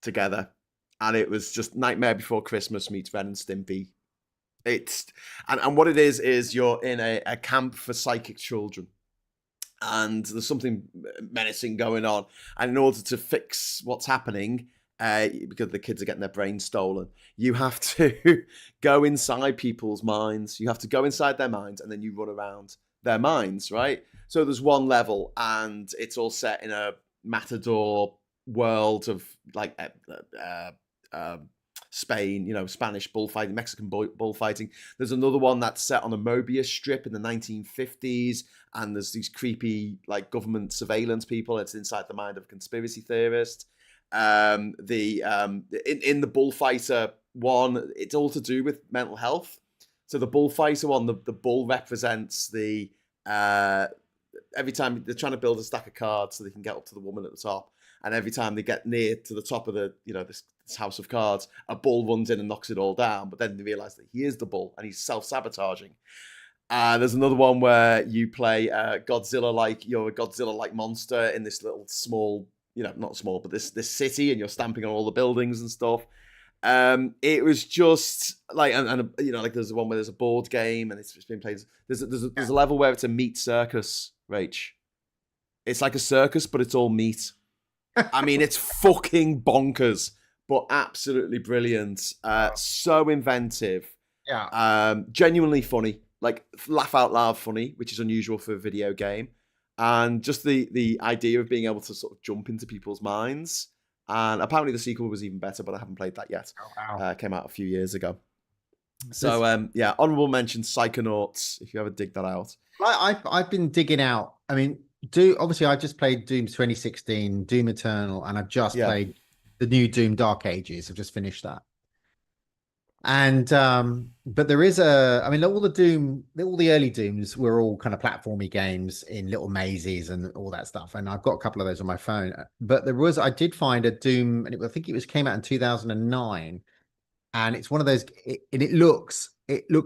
together. And it was just Nightmare Before Christmas meets Ren and Stimpy. And what it is you're in a camp for psychic children. And there's something menacing going on. And in order to fix what's happening, because the kids are getting their brains stolen, you have to go inside people's minds. You have to go inside their minds, and then you run around their minds, right? So there's one level, and it's all set in a matador world of like Spain, Spanish bullfighting, Mexican bullfighting. There's another one that's set on a Mobius strip in the 1950s, and there's these creepy like government surveillance people. It's inside the mind of a conspiracy theorist. In the bullfighter one, it's all to do with mental health. So the bullfighter one, the bull represents the every time they're trying to build a stack of cards so they can get up to the woman at the top. And every time they get near to the top of the, this house of cards, a bull runs in and knocks it all down. But then they realize that he is the bull and he's self-sabotaging. There's another one where you play you're a Godzilla-like monster in this little small, not small, but this city, and you're stamping on all the buildings and stuff. It was just like, and like there's the one where there's a board game and it's been played. There's a level where it's a meat circus, Rach. It's like a circus, but it's all meat. I mean, it's fucking bonkers, but absolutely brilliant. So inventive. Yeah. Genuinely funny, like laugh out loud funny, which is unusual for a video game. And just the idea of being able to sort of jump into people's minds. And apparently the sequel was even better, but I haven't played that yet. Oh, wow. Came out a few years ago. So, honorable mention, Psychonauts, if you ever dig that out. I've been digging out. I mean, obviously I just played Doom 2016, Doom Eternal, and I've just played the new Doom Dark Ages. I've just finished that. And but there is all the early Dooms were all kind of platformy games in little mazes and all that stuff. And I've got a couple of those on my phone. But I did find a Doom, and I think it came out in 2009. And it's one of those, it looks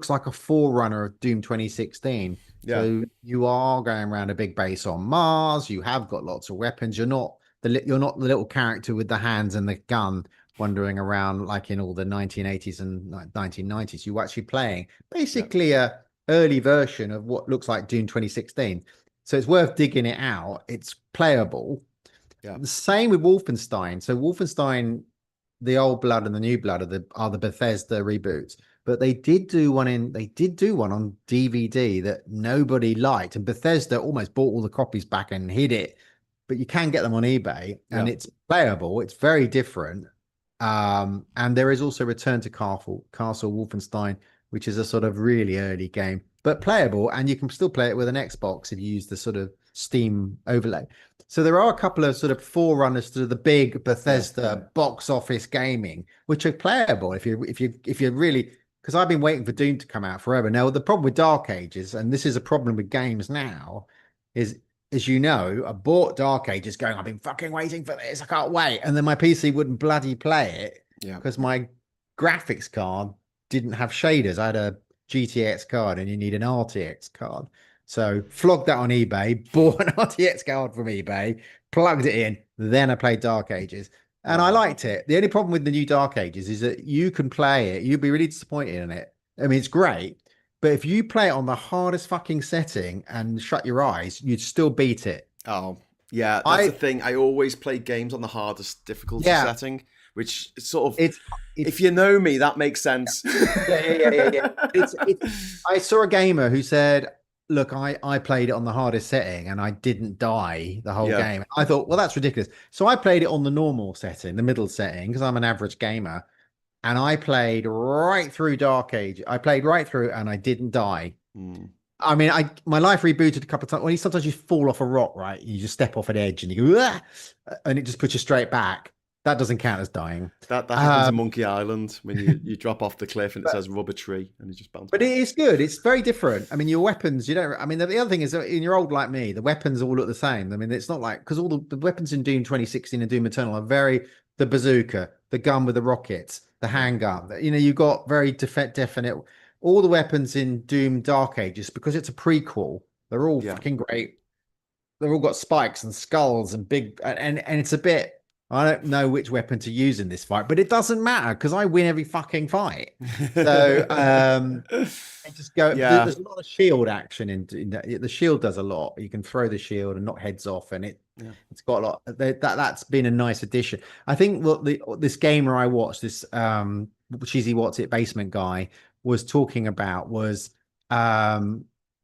like a forerunner of Doom 2016. Yeah. So you are going around a big base on Mars. You have got lots of weapons. You're not the little character with the hands and the gun wandering around like in all the 1980s and 1990s. You're actually playing basically a early version of what looks like Doom 2016. So it's worth digging it out. It's playable. Yeah. The same with Wolfenstein. So Wolfenstein, the old blood and the new blood are the Bethesda reboots. But they did do one on DVD that nobody liked, and Bethesda almost bought all the copies back and hid it. But you can get them on eBay, and it's playable. It's very different, And there is also Return to Castle Wolfenstein, which is a sort of really early game, but playable, and you can still play it with an Xbox if you use the sort of Steam overlay. So there are a couple of sort of forerunners to the big Bethesda box office gaming, which are playable if you're really, because I've been waiting for Doom to come out forever. Now the problem with Dark Ages, and this is a problem with games now, is, as you know, I bought Dark Ages going, I've been fucking waiting for this, I can't wait. And then my PC wouldn't bloody play it because my graphics card didn't have shaders. I had a GTX card and you need an RTX card. So flogged that on eBay, bought an RTX card from eBay, plugged it in, then I played Dark Ages. And I liked it. The only problem with the new Dark Ages is that you can play it, you'd be really disappointed in it. I mean, it's great. But if you play it on the hardest fucking setting and shut your eyes, you'd still beat it. Oh, yeah. That's the thing. I always play games on the hardest difficulty setting, which is sort of, it's, if you know me, that makes sense. Yeah. I saw a gamer who said, look, I played it on the hardest setting and I didn't die the whole game. I thought, well, that's ridiculous. So I played it on the normal setting, the middle setting, because I'm an average gamer. And I played right through Dark Age. I played right through and I didn't die. I mean, my life rebooted a couple of times. Well, sometimes you fall off a rock, right? You just step off an edge and you go, ah! And it just puts you straight back. That doesn't count as dying. That happens in Monkey Island when you drop off the cliff and it says rubber tree and you just bounce back. But it is good. It's very different. I mean, your weapons, the other thing is, in your old like me, the weapons all look the same. I mean, it's not like, because all the weapons in Doom 2016 and Doom Eternal are the bazooka, the gun with the rockets, the handgun. You got very definite. All the weapons in Doom Dark Ages, because it's a prequel, they're all fucking great. They've all got spikes and skulls and big, and it's a bit, I don't know which weapon to use in this fight, but it doesn't matter because I win every fucking fight. So I just go. There's a lot of shield action in the shield does a lot. You can throw the shield and knock heads off, and it's got a lot. That's been a nice addition. I think what this gamer I watched, this cheesy what's it basement guy, was talking about was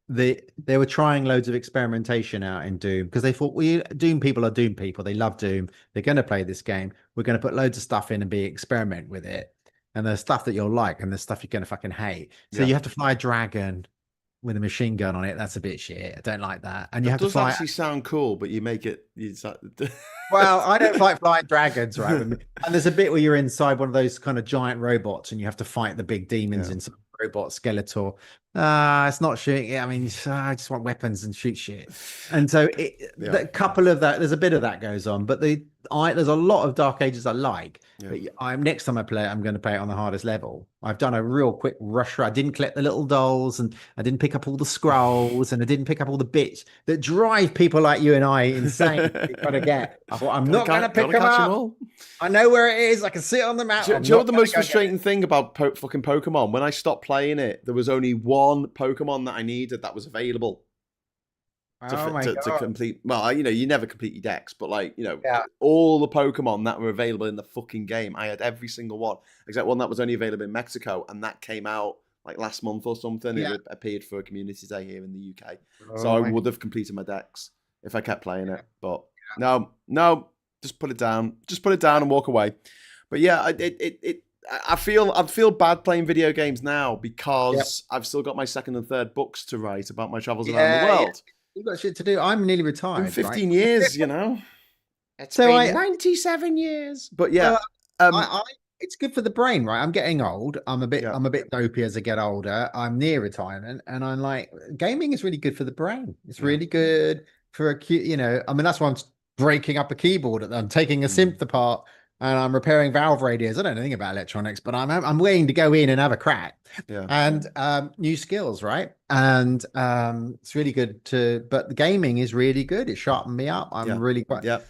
they were trying loads of experimentation out in Doom because they thought, well, Doom people are Doom people. They love Doom. They're going to play this game. We're going to put loads of stuff in and experiment with it. And there's stuff that you'll like and there's stuff you're going to fucking hate. So you have to fly a dragon with a machine gun on it. That's a bit shit. I don't like that. And you have to fly. It does actually sound cool, but you make it. Well, I don't like flying dragons, right? And there's a bit where you're inside one of those kind of giant robots and you have to fight the big demons in some robot Skeletor. It's not shooting. I mean, I just want weapons and shoot shit. And so a couple of that, there's a bit of that goes on, but there's a lot of Dark Ages I like. But next time I play it, I'm going to play it on the hardest level. I've done a real quick rush. I didn't collect the little dolls and I didn't pick up all the scrolls and I didn't pick up all the bits that drive people like you and I insane. You've got to get. I thought, I'm not going to pick them up. I know where it is. I can see it on the map. Do you know what the most frustrating thing about fucking Pokemon? When I stopped playing it, there was only one Pokemon that I needed that was available to complete. Well, you never complete your decks, but all the Pokemon that were available in the fucking game, I had every single one except one that was only available in Mexico, and that came out like last month or something. It appeared for a community day here in the UK, so I would have completed my decks if I kept playing it. But no, just put it down. Just put it down and walk away. But yeah, I feel bad playing video games now because I've still got my second and third books to write about my travels around the world. You've got shit to do. I'm nearly retired. 15 years, It's been 97 years. But it's good for the brain, right? I'm getting old. I'm a bit dopey as I get older. I'm near retirement, and I'm like, gaming is really good for the brain. It's really good for I mean, that's why I'm breaking up a keyboard. I'm taking a synth apart and I'm repairing valve radios. I don't know anything about electronics, but I'm willing to go in and have a crack. And new skills, right? And it's really good but the gaming is really good. It sharpened me up. I'm really quite. No,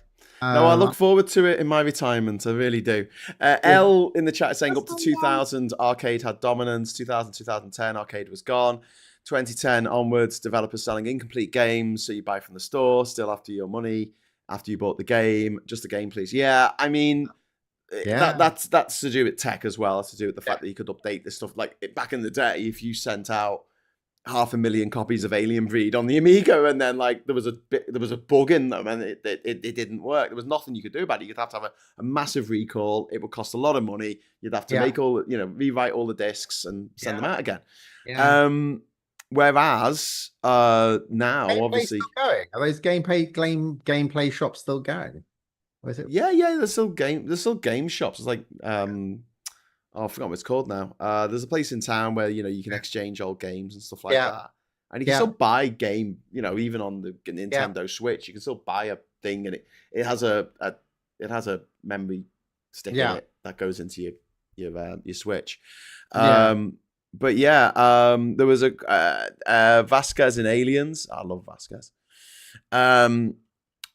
I look forward to it in my retirement. I really do. L in the chat is saying up to 2000 arcade had dominance. 2000, 2010 arcade was gone. 2010 onwards, developers selling incomplete games, so you buy from the store, still after your money, after you bought the game, just the game, please. Yeah, I mean, that's to do with tech as well. That's to do with the fact that you could update this stuff. Like back in the day, if you sent out 500,000 copies of Alien Breed on the Amiga, and then like there was a bug in them, and it didn't work. There was nothing you could do about it. You'd have to have a massive recall. It would cost a lot of money. You'd have to make rewrite all the discs and send them out again. Yeah. Whereas now, obviously, still going. Are those gameplay shops still going? Or is it? Yeah, there's still game shops. It's like I forgot what it's called now. There's a place in town where you can exchange old games and stuff like that, and you can still buy game. Even on the Nintendo Switch, you can still buy a thing, and it has a memory stick in it that goes into your Switch. But there was a Vasquez in Aliens. I love Vasquez.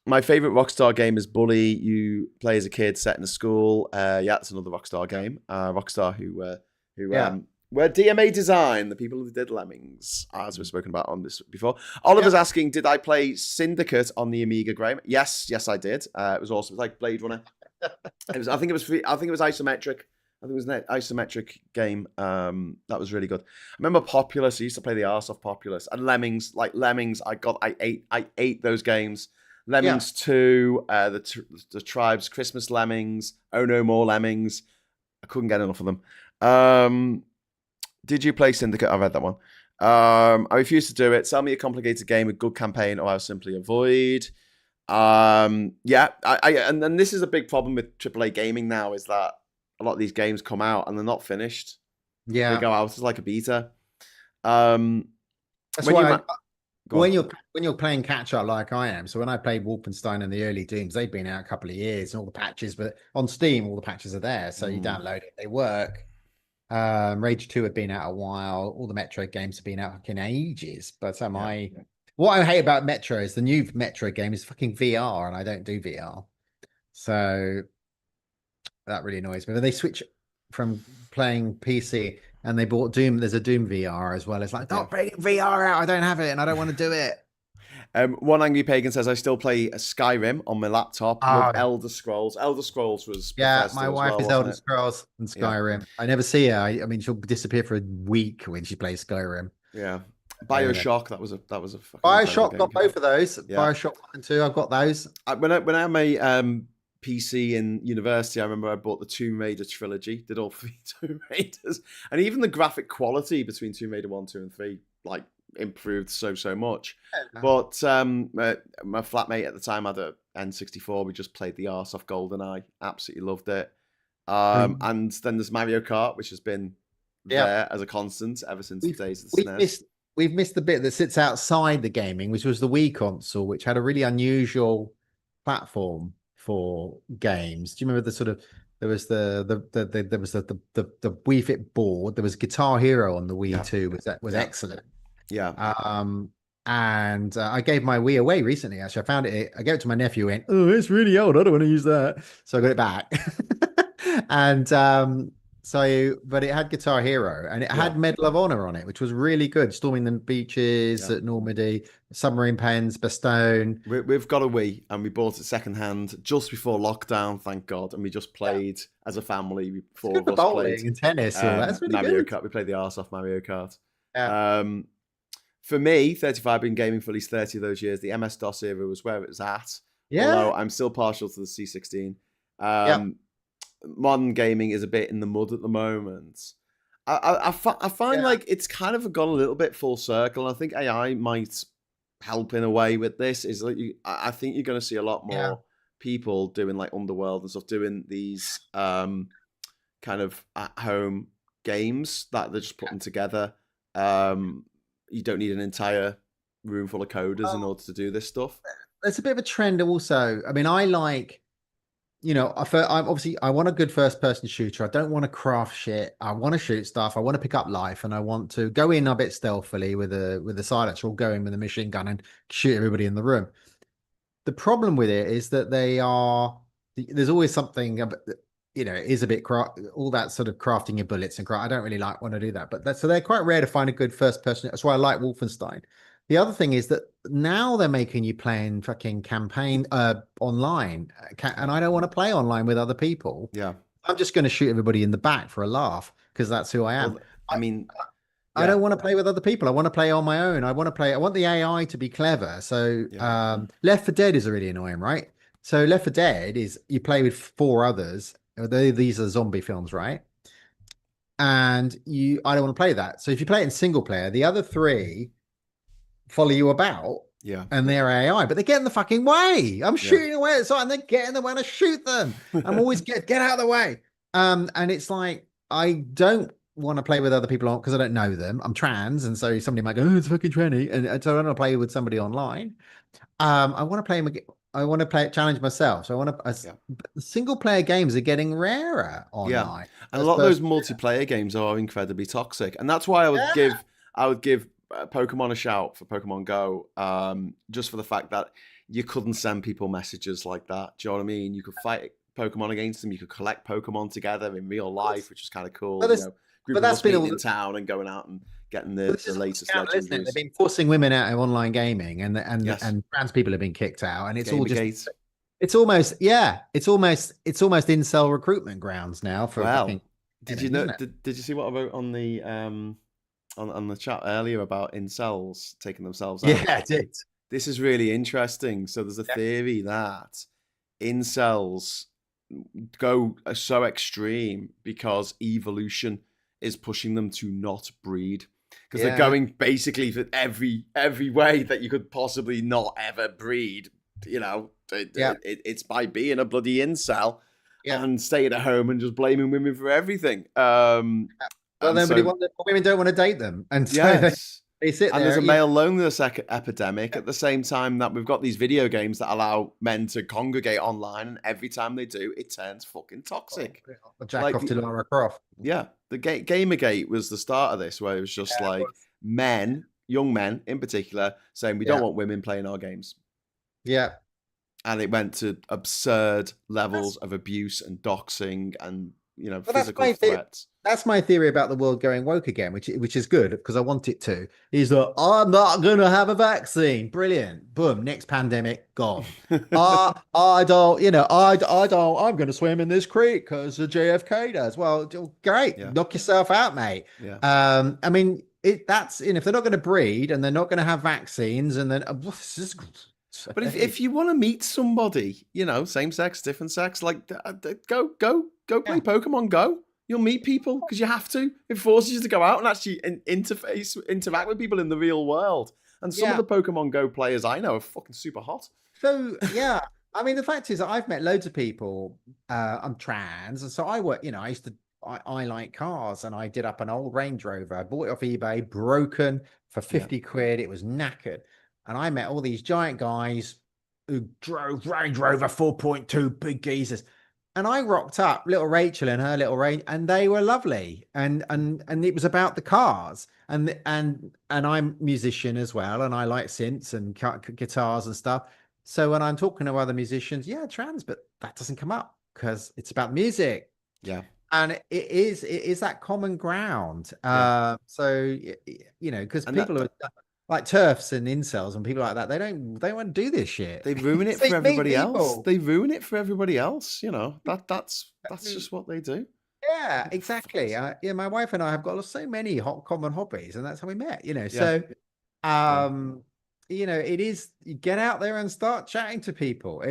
My favorite Rockstar game is Bully. You play as a kid set in a school. It's another Rockstar game. Rockstar who were DMA Design, the people who did Lemmings, as we've spoken about on this before. Oliver's asking, did I play Syndicate on the Amiga, Graham? Yes, I did. It was awesome. It was like Blade Runner. I think it was isometric. I think it was an isometric game. That was really good. I remember Populous. I used to play the arse off Populous. And Lemmings. Like Lemmings, I ate those games. Lemmings 2, the Tribes, Christmas Lemmings, Oh No More Lemmings. I couldn't get enough of them. Did you play Syndicate? I read that one. I refuse to do it. Sell me a complicated game with good campaign, or I'll simply avoid. And this is a big problem with AAA gaming now, is that a lot of these games come out and they're not finished. They go out as like a beta. That's why when you're playing catch up like I am, so when I played Wolfenstein and the early Dooms, they'd been out a couple of years and all the patches, but on Steam all the patches are there, so you download it, they work. Rage 2 had been out a while. All the Metro games have been out fucking ages. But what I hate about Metro is the new Metro game is fucking VR, and I don't do VR, so that really annoys me. But they switch from playing PC. And they bought Doom. There's a Doom VR as well. It's like, don't bring VR out. I don't have it, and I don't want to do it. One Angry Pagan says, I still play Skyrim on my laptop. Love Elder Scrolls. Elder Scrolls was my wife is Elder Scrolls and Skyrim. I never see her. I mean, she'll disappear for a week when she plays Skyrim. Yeah. BioShock. That was a fucking BioShock. Got both of those. Yeah. BioShock 1 and 2. I've got those. When I had my PC in university, I remember I bought the Tomb Raider trilogy, did all 3 Tomb Raiders, and even the graphic quality between Tomb Raider 1, 2, and 3 like improved so much. But my flatmate at the time had a N64. We just played the arse off GoldenEye, absolutely loved it. And then there's Mario Kart, which has been there as a constant ever since the days of the SNES. We've missed the bit that sits outside the gaming, which was the Wii console, which had a really unusual platform for games. Do you remember the sort of there was the Wii Fit board, there was Guitar Hero on the Wii too, was excellent. And I gave my Wii away recently. Actually, I found it. I gave it to my nephew. Went, oh, it's really old. I don't want to use that, so I got it back. And but it had Guitar Hero and it had Medal of Honor on it, which was really good. Storming the beaches at Normandy, submarine pens, Bastogne. We've got a Wii and we bought it secondhand just before lockdown, thank God. And we just played as a family. Four of us played and tennis. That's really Mario good. Kart. We played the arse off Mario Kart. For me, 35, been gaming for at least 30 of those years. The MS-DOS era was where it was at. Although I'm still partial to the C16. Modern gaming is a bit in the mud at the moment. I find like it's kind of gone a little bit full circle. I think AI might help in a way with this. Is like I think you're going to see a lot more people doing like Underworld and stuff, doing these kind of at home games that they're just putting together. You don't need an entire room full of coders in order to do this stuff. There's a bit of a trend also. I mean, I like. I want a good first-person shooter. I don't want to craft shit. I want to shoot stuff. I want to pick up life, and I want to go in a bit stealthily with a silencer, or go in with a machine gun and shoot everybody in the room. The problem with it is that there's always something, it is a bit all that sort of crafting your bullets and I don't really want to do that. But so they're quite rare to find a good first-person. That's why I like Wolfenstein. The other thing is that now they're making you playing fucking campaign online, and I don't want to play online with other people. Yeah, I'm just going to shoot everybody in the back for a laugh because that's who I am. Well, I mean, I don't want to play with other people. I want to play on my own. I want the AI to be clever. So Left 4 Dead is really annoying, right? So Left 4 Dead is you play with 4 others. These are zombie films, right? And I don't want to play that. So if you play it in single player, the other 3 follow you about. Yeah. And they're AI, but they get in the fucking way. I'm shooting away at something, they get in the way and I shoot them. I'm always get out of the way. And it's like I don't want to play with other people on because I don't know them. I'm trans, and so somebody might go, "Oh, it's fucking tranny," and so I don't want to play with somebody online. I want to play. I want to play challenge myself. So I want to. Single player games are getting rarer online. Yeah, and a lot of those multiplayer games are incredibly toxic, and that's why I would give Pokemon a shout for Pokemon Go, just for the fact that you couldn't send people messages like that. Do you know what I mean? You could fight Pokemon against them. You could collect Pokemon together in real life, which is kind of cool. Group of us meeting in town and going out and getting the latest legendaries. They've been forcing women out of online gaming, and trans people have been kicked out, and it's Gamergate. It's almost incel recruitment grounds now. Did you see what I wrote on the on the chat earlier about incels taking themselves out? Yeah, I did. This is really interesting. So there's a theory that incels go so extreme because evolution is pushing them to not breed, because they're going basically for every way that you could possibly not ever breed. It's by being a bloody incel and staying at home and just blaming women for everything. Women don't want to date them, and so they sit there. And there's a male loneliness epidemic at the same time that we've got these video games that allow men to congregate online, and every time they do, it turns fucking toxic. Jack off to Lara Croft. Yeah, the Gamergate was the start of this, where it was just young men in particular, saying we don't want women playing our games. Yeah. And it went to absurd levels of abuse and doxing and physical threats. That's my theory about the world going woke again, which is good because I want it to. Is that I'm not going to have a vaccine. Brilliant. Boom. Next pandemic gone. I don't. I'm going to swim in this creek because the JFK does. Well, great. Yeah. Knock yourself out, mate. Yeah. I mean, if they're not going to breed and they're not going to have vaccines, and then but if you want to meet somebody, same sex, different sex, like go play Pokemon Go. You'll meet people because you have to. It forces you to go out and actually interact with people in the real world. And some of the Pokemon Go players I know are fucking super hot. So I mean, the fact is that I've met loads of people. I'm trans, and so I work. I like cars, and I did up an old Range Rover. I bought it off eBay, broken for 50 quid. It was knackered. And I met all these giant guys who drove Range Rover 4.2 big geezers. And I rocked up little Rachel and her little Range, and they were lovely. And it was about the cars. And I'm a musician as well, and I like synths and guitars and stuff. So when I'm talking to other musicians, trans, but that doesn't come up because it's about music. Yeah. And it is that common ground. So because people are like TERFs and incels and people like that, they want to do this shit. They ruin it for everybody else. They ruin it for everybody else. That's just what they do. Yeah, exactly. My wife and I have got so many common hobbies, and that's how we met. So it is, you get out there and start chatting to people.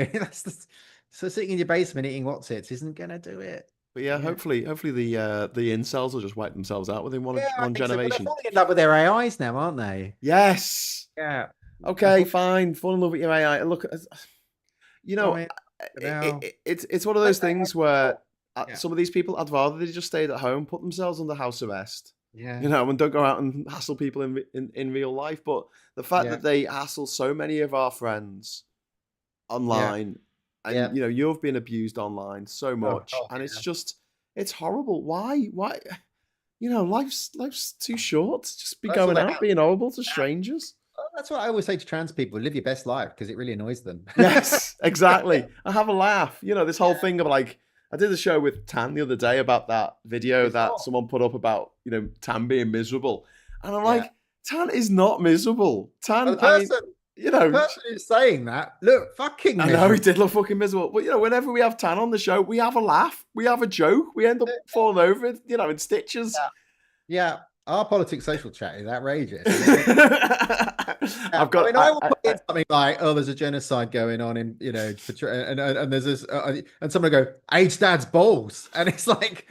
So sitting in your basement eating What's-Its isn't gonna do it. But hopefully the incels will just wipe themselves out within one generation. They're falling in love with their AIs now, aren't they? Yes. Yeah. Okay, fine. Fall in love with your AI. Look, it's one of those things where some of these people, I'd rather they just stayed at home, put themselves under house arrest. Yeah. And don't go out and hassle people in real life. But the fact that they hassle so many of our friends online. And you've been abused online so much, and it's horrible. Why? Life's too short to just be going out being horrible to strangers. That's what I always say to trans people: live your best life, because it really annoys them. Yes, exactly. I have a laugh. This whole thing of I did a show with Tan the other day about that video that someone put up about Tan being miserable, and I'm like, Tan is not miserable. Tan, the person who's saying that look fucking miserable. I know he did look fucking miserable. But whenever we have Tan on the show, we have a laugh, we have a joke, we end up falling over, in stitches. Yeah. Our politics social chat is outrageous. I've I got. mean, I will put in something like, "Oh, there's a genocide going on in, and there's this, and someone will go, age dad's balls," and it's like,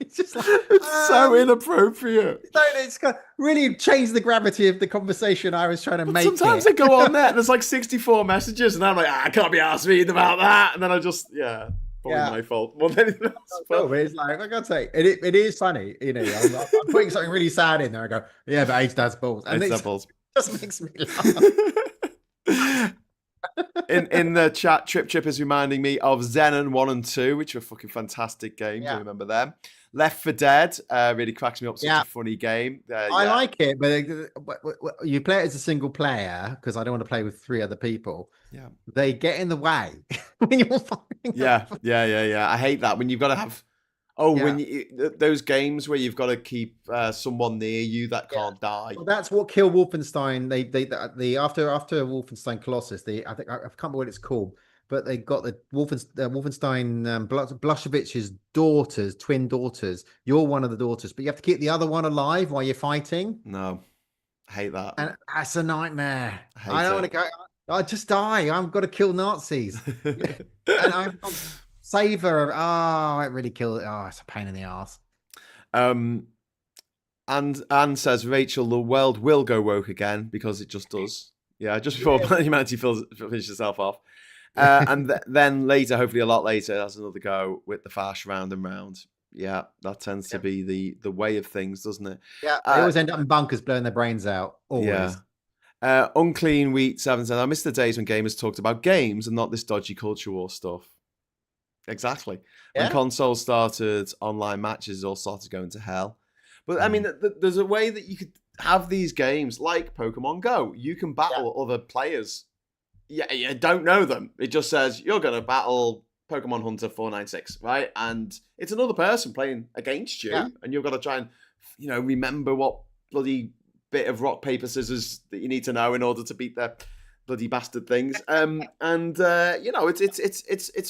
it's just like, It's so inappropriate. it's got really changed the gravity of the conversation I was trying to make. Sometimes I go on there and there's like 64 messages, and I'm like, I can't be asked reading about that, and then I just, probably my fault more than anything else. But it's like, I gotta say, it is funny, I'm putting something really sad in there. I go, yeah, but age dad's balls, and it just makes me laugh. in the chat, Trip Chip is reminding me of Xenon 1 and 2, which were fucking fantastic games. I remember them. Left 4 Dead really cracks me up. Such a funny game. I like it, but you play it as a single player because I don't want to play with 3 other people. Yeah, they get in the way when you're fighting. Yeah. I hate that when you've got to have. When those games where you've got to keep someone near you that can't die. Well, that's what killed Wolfenstein. They after Wolfenstein Colossus. I think I can't remember what it's called, but they got the Wolfenstein Blushevich's daughters, twin daughters. You're one of the daughters, but you have to keep the other one alive while you're fighting. No, I hate that. And that's a nightmare. I don't want to go. I just die. I've got to kill Nazis. And I've got savor. It really killed. It's a pain in the ass. And Anne says, Rachel, the world will go woke again because it just does. Yeah, just before humanity finishes itself off. And then later, hopefully a lot later, that's another go with the fash round and round. Yeah, that tends to be the way of things, doesn't it? Yeah, they always end up in bunkers blowing their brains out. Always. Yeah. Unclean Wheat 7 says, I miss the days when gamers talked about games and not this dodgy culture war stuff. Exactly. When consoles started, online matches all started going to hell. But I mean, there's a way that you could have these games like Pokemon Go. You can battle other players. Yeah, you don't know them. It just says you're going to battle Pokemon Hunter 496, right? And it's another person playing against you, and you've got to try and, remember what bloody bit of rock, paper, scissors that you need to know in order to beat their bloody bastard things. It's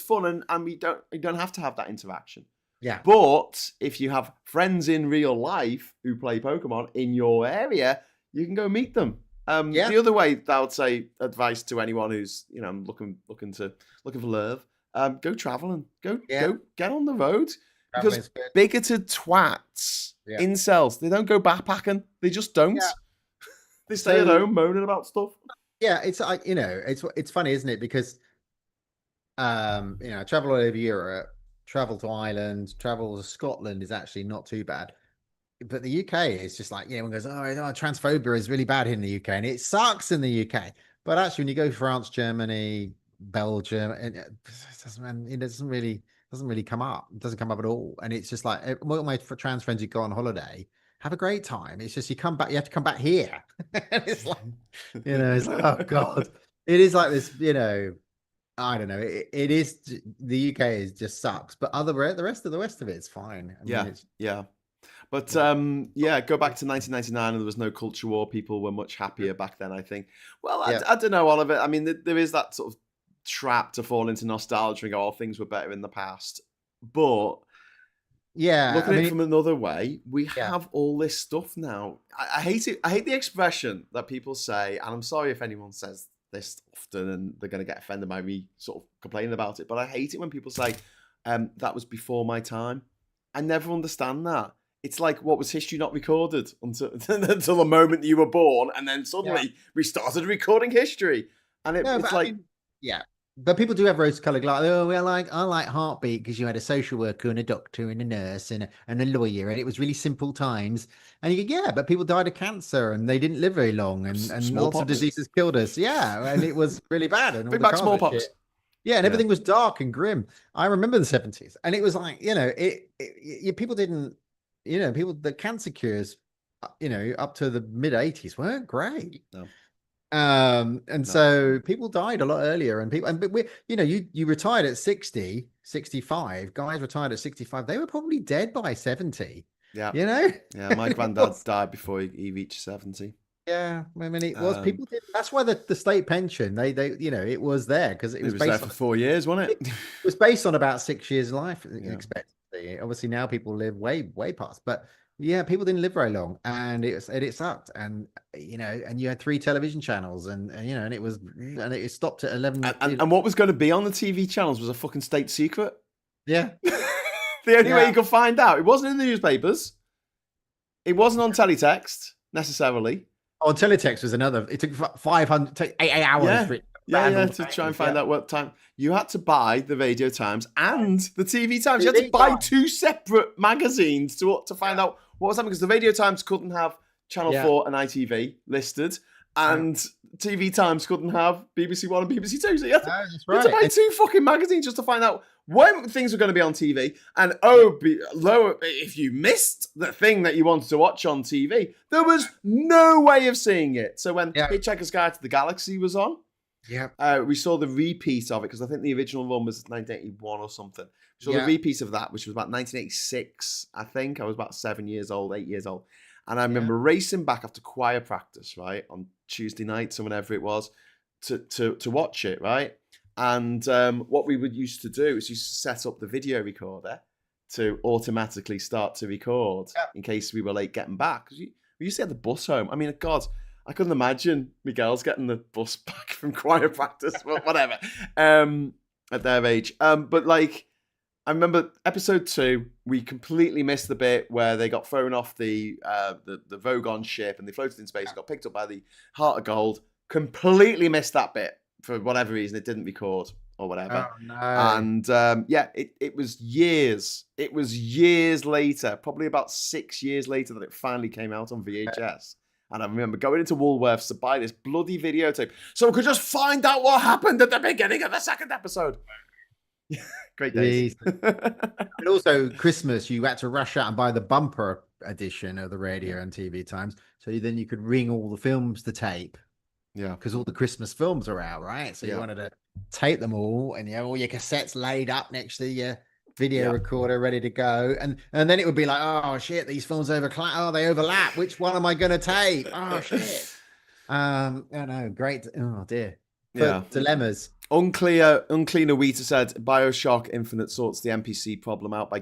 fun, and you don't have to have that interaction. Yeah. But if you have friends in real life who play Pokemon in your area, you can go meet them. The other way that I would say advice to anyone who's looking for love, go traveling, go get on the road, because bigoted twats, incels, they don't go backpacking, they just don't. They stay at home moaning about stuff. Yeah, it's like it's funny, isn't it? Because travel all over Europe, travel to Ireland, travel to Scotland is actually not too bad. But the UK is just like, everyone goes, transphobia is really bad in the UK, and it sucks in the UK. But actually, when you go to France, Germany, Belgium, it doesn't really come up. It doesn't come up at all. And it's just like, all my trans friends who go on holiday have a great time. It's just you have to come back here. It's like, it's like, oh God. It is like this, I don't know. It is, the UK is just sucks, but the rest of it is fine. But go back to 1999 and there was no culture war. People were much happier back then, I think. Well, I don't know, Oliver. I mean, there is that sort of trap to fall into nostalgia and go, things were better in the past. But looking at it from another way, we have all this stuff now. I hate it. I hate the expression that people say, and I'm sorry if anyone says this often and they're going to get offended by me sort of complaining about it, but I hate it when people say, that was before my time. I never understand that. It's like, what was history not recorded until the moment that you were born, and then suddenly we started recording history, and but people do have rose-colored glasses. I like Heartbeat because you had a social worker and a doctor and a nurse and a lawyer, and it was really simple times. And you go, but people died of cancer and they didn't live very long, and lots of diseases killed us. Yeah, and it was really bad. And bring back smallpox. Yeah, and everything was dark and grim. I remember the 70s, and it was like, people didn't. The cancer cures, up to the mid 80s weren't great. No. So people died a lot earlier, and you retired at 60, 65. Guys retired at 65. They were probably dead by 70. Yeah. Yeah, my granddad died before he reached 70. Yeah, I mean, it was people did. That's why the state pension they it was there because it was based there for 4 years, wasn't it? It was based on about 6 years life expectancy. Obviously now people live way past, but Yeah, people didn't live very long, and it sucked, and and you had 3 television channels, and it stopped at 11. And what was going to be on the TV channels was a fucking state secret. Yeah, The only way you could find out, it wasn't in the newspapers. It wasn't on teletext necessarily. Oh, teletext was another. It took 8 hours for it. To try and find out what time. You had to buy the Radio Times and the TV Times. You had to buy 2 separate magazines to find out what was happening, because the Radio Times couldn't have Channel 4 and ITV listed, and TV Times couldn't have BBC One and BBC Two. So you had to buy 2 fucking magazines just to find out when things were going to be on TV. And if you missed the thing that you wanted to watch on TV, there was no way of seeing it. So when Hitchhiker's Guide to the Galaxy was on, we saw the repeat of it, because I think the original one was 1981 or something. We saw the repeat of that, which was about 1986, I think. I was about 8 years old. And I remember racing back after choir practice, right, on Tuesday nights or whenever it was, to watch it, right? And what we would used to do is used to set up the video recorder to automatically start to record in case we were late getting back. Because we used to get the bus home. I mean, God, I couldn't imagine Miguel's getting the bus back from choir practice, whatever, at their age. But like, I remember episode 2, we completely missed the bit where they got thrown off the Vogon ship and they floated in space and got picked up by the Heart of Gold. Completely missed that bit for whatever reason. It didn't record or whatever. Oh, no. And it was years. It was years later, probably about 6 years later, that it finally came out on VHS. And I remember going into Woolworths to buy this bloody videotape so we could just find out what happened at the beginning of the 2nd episode. Great days. And also Christmas, you had to rush out and buy the bumper edition of the Radio and TV Times, so then you could ring all the films to tape. Yeah, because all the Christmas films are out, right? So you wanted to tape them all, and you have all your cassettes laid up next to your video recorder ready to go, and then it would be like, oh shit, these films they overlap. Which one am I going to tape? Oh shit. Oh no, great. Oh dear. Dilemmas. Unclear Wheater said BioShock Infinite sorts the NPC problem out by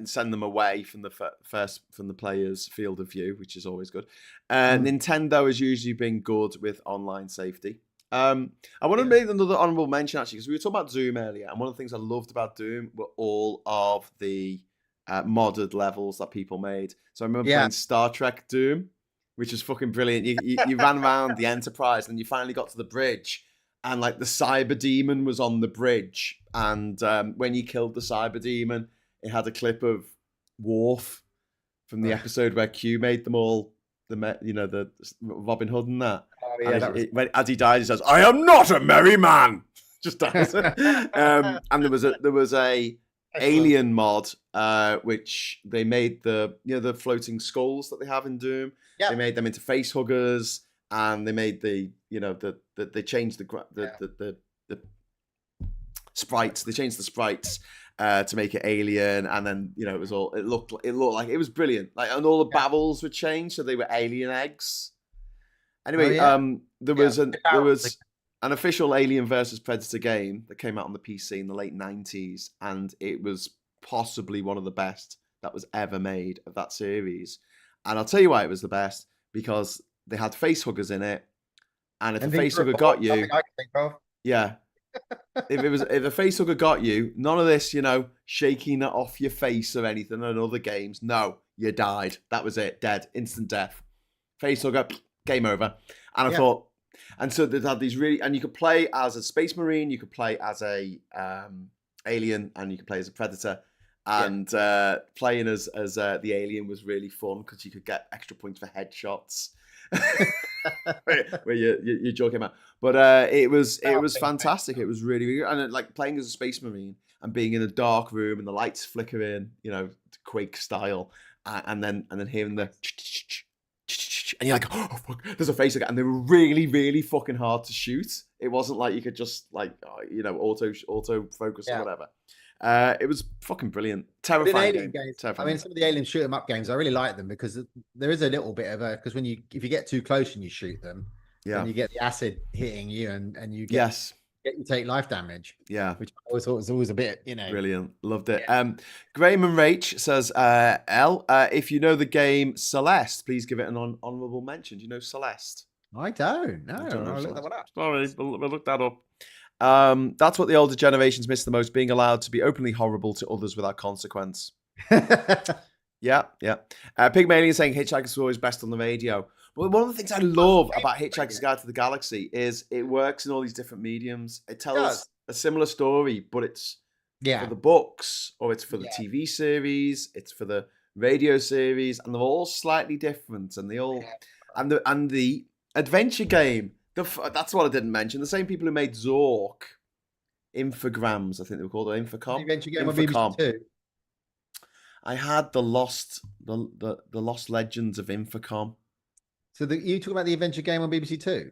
send them away from the player's field of view, which is always good. Nintendo has usually been good with online safety. I want to make another honorable mention, actually, because we were talking about Doom earlier, and one of the things I loved about Doom were all of the modded levels that people made. So I remember playing Star Trek Doom, which was fucking brilliant. You ran around the Enterprise, and you finally got to the bridge, and like the cyber demon was on the bridge, and when you killed the cyber demon, it had a clip of Worf from the episode where Q made them all the Robin Hood and that. Oh, yeah, as he dies, he says, "I am not a merry man." Just dies. And there was a alien mod, which they made the floating skulls that they have in Doom. Yep. They made them into face huggers, and they made they changed the sprites. They changed the sprites to make it alien, and then it looked like it was brilliant. Like, and all the babbles were changed, so they were alien eggs. Anyway, there was an official Alien versus Predator game that came out on the PC in the late 90s, and it was possibly one of the best that was ever made of that series. And I'll tell you why it was the best, because they had face huggers in it, and if a face hugger got you, if a face hugger got you, none of this, shaking it off your face or anything in other games. No, you died. That was it. Dead. Instant death. Face hugger, game over. And I thought, and so they had these and you could play as a Space Marine, you could play as a alien, and you could play as a Predator. And playing as the alien was really fun, because you could get extra points for headshots. where your jaw came out, but it was fantastic. It was really, really good. And like playing as a Space Marine and being in a dark room and the lights flickering, Quake style, and then hearing the and you're like, oh fuck, there's a face again. And they were really, really fucking hard to shoot. It wasn't like you could just auto focus or whatever. It was fucking brilliant. Terrifying game. Games, terrifying. I mean, some of the alien shoot 'em up games, I really like them, because there is a little bit of because if you get too close and you shoot them, then you get the acid hitting you, and you get you take life damage. Yeah. Which I always thought was always a bit, Brilliant. Loved it. Yeah. Graham and Rach says, if you know the game Celeste, please give it an honorable mention. Do you know Celeste? I don't know. I don't know I'll look Celeste. that one up. Sorry, we'll look that up. That's what the older generations miss the most, being allowed to be openly horrible to others without consequence. Yeah. Pygmalion saying Hitchhiker's were always best on the radio. But one of the things I love about Hitchhiker's Guide to the Galaxy is it works in all these different mediums. It tells a similar story, but it's for the books, or it's for the TV series, it's for the radio series, and they're all slightly different. And they all and the adventure game. That's what I didn't mention. The same people who made Zork, Infograms, I think they were called, or Infocom. The adventure game on BBC Two. I had the Lost Legends of Infocom. So you talk about the adventure game on BBC Two?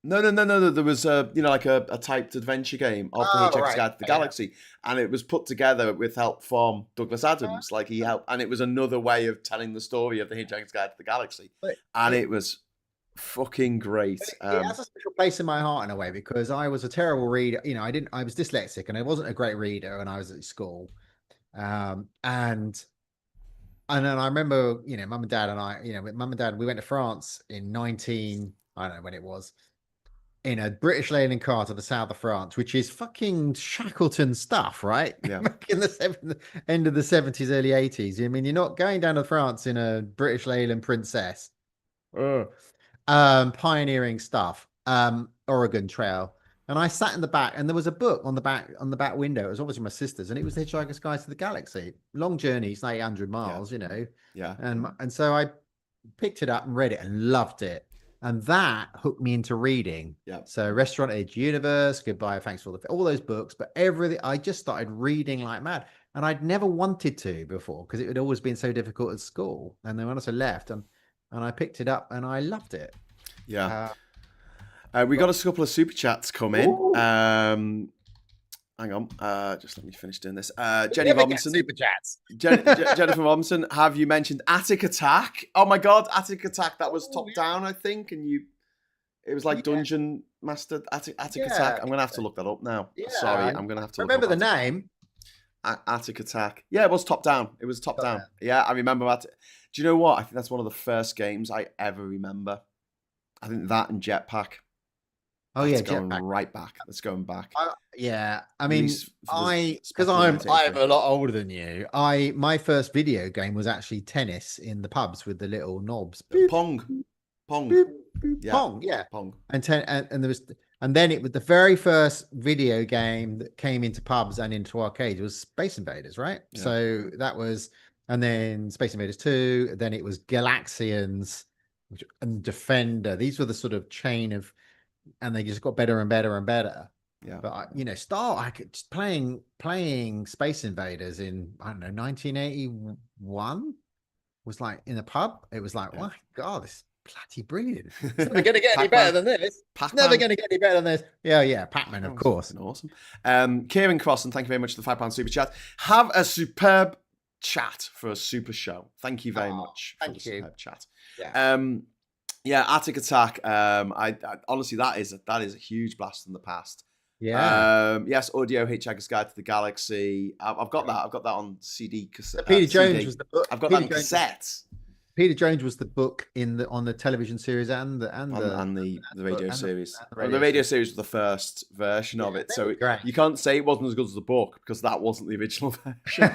No. There was a typed adventure game of the Hitchhiker's Guide to the Galaxy, and it was put together with help from Douglas Adams. Like he helped, and it was another way of telling the story of the Hitchhiker's Guide to the Galaxy, and it was fucking great. It has a special place in my heart in a way, because I was a terrible reader. I was dyslexic and I wasn't a great reader when I was at school. And then I remember, mum and dad and I, with mum and dad, we went to France in I don't know when it was, in a British Leyland car to the south of France, which is fucking Shackleton stuff, right? Yeah. Back in the end of the 70s, early 80s. I mean, you're not going down to France in a British Leyland Princess. Pioneering stuff, Oregon Trail. And I sat in the back, and there was a book on the back window. It was obviously my sister's, and it was The Hitchhiker's Guide to the Galaxy. Long journey, it's like 800 miles, Yeah. And so I picked it up and read it and loved it. And that hooked me into reading. Yeah. So Restaurant Age Universe, Goodbye, Thanks for all those books, but everything, I just started reading like mad. And I'd never wanted to before, because it had always been so difficult at school. And then when I left, and I picked it up and I loved it. Yeah. We got a couple of super chats come in. Hang on. Just let me finish doing this. Jenny Robinson. Super chats. Jennifer Robinson, have you mentioned Attic Attack? Oh my God, Attic Attack. That was top down, I think. And it was like Dungeon Master Attic Attack. I'm going to have to look that up now. Yeah. Sorry, I'm going to have to remember the name. Attic Attack. Yeah, it was top down. It was top down. Yeah, I remember that. Do you know what? I think that's one of the first games I ever remember. I think that and Jetpack. Oh that's yeah, going Jetpack. Right back. That's going back. I mean, because I'm a lot older than you. My first video game was actually tennis in the pubs with the little knobs. Pong. Yeah. Pong. Yeah. Pong. And there was, and then it was the very first video game that came into pubs and into arcades was Space Invaders, right? Yeah. So that was, and then Space Invaders 2. Then it was Galaxians and Defender. These were the sort of chain of, and they just got better and better and better. Yeah. But I could just playing Space Invaders in, I don't know, 1981 was like in a pub. It was like, my God, this is bloody brilliant. It's never going to get any better than this. Pac-Man. Never going to get any better than this. Yeah, Pac-Man, of course. Awesome. Kieran Crossan, thank you very much for the £5 super chat. Have a superb chat for a super show. Thank you very much for the superb chat. Yeah. Attic Attack. I honestly, that is a huge blast from the past. Yeah. Yes, Audio Hitchhiker's Guide to the Galaxy. I've got that. I've got that on CD. Peter Jones was the book. I've got that on cassette. Peter Jones was the book on the television series and the radio series. The radio series was the first version of it, so you can't say it wasn't as good as the book because that wasn't the original version.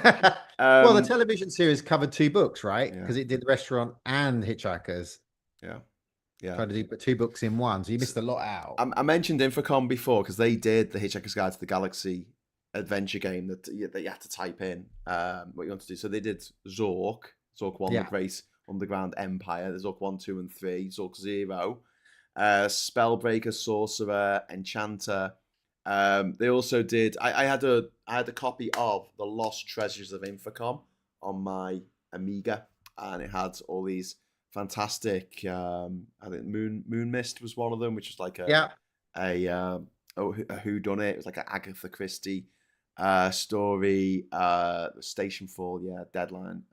Well, the television series covered 2 books, right? Because it did the Restaurant and Hitchhikers. Yeah. Tried to do 2 books in one, so you missed a lot out. I mentioned Infocom before because they did the Hitchhiker's Guide to the Galaxy adventure game that you had to type in what you want to do. So they did Zork 1, The Great Underground Empire. There's Zork 1, 2, and 3. Zork 0, Spellbreaker, Sorcerer, Enchanter. They also did. I had a copy of The Lost Treasures of Infocom on my Amiga, and it had all these fantastic. I think Moon Mist was one of them, which was like a whodunit. It was like an Agatha Christie story. Stationfall, Deadline.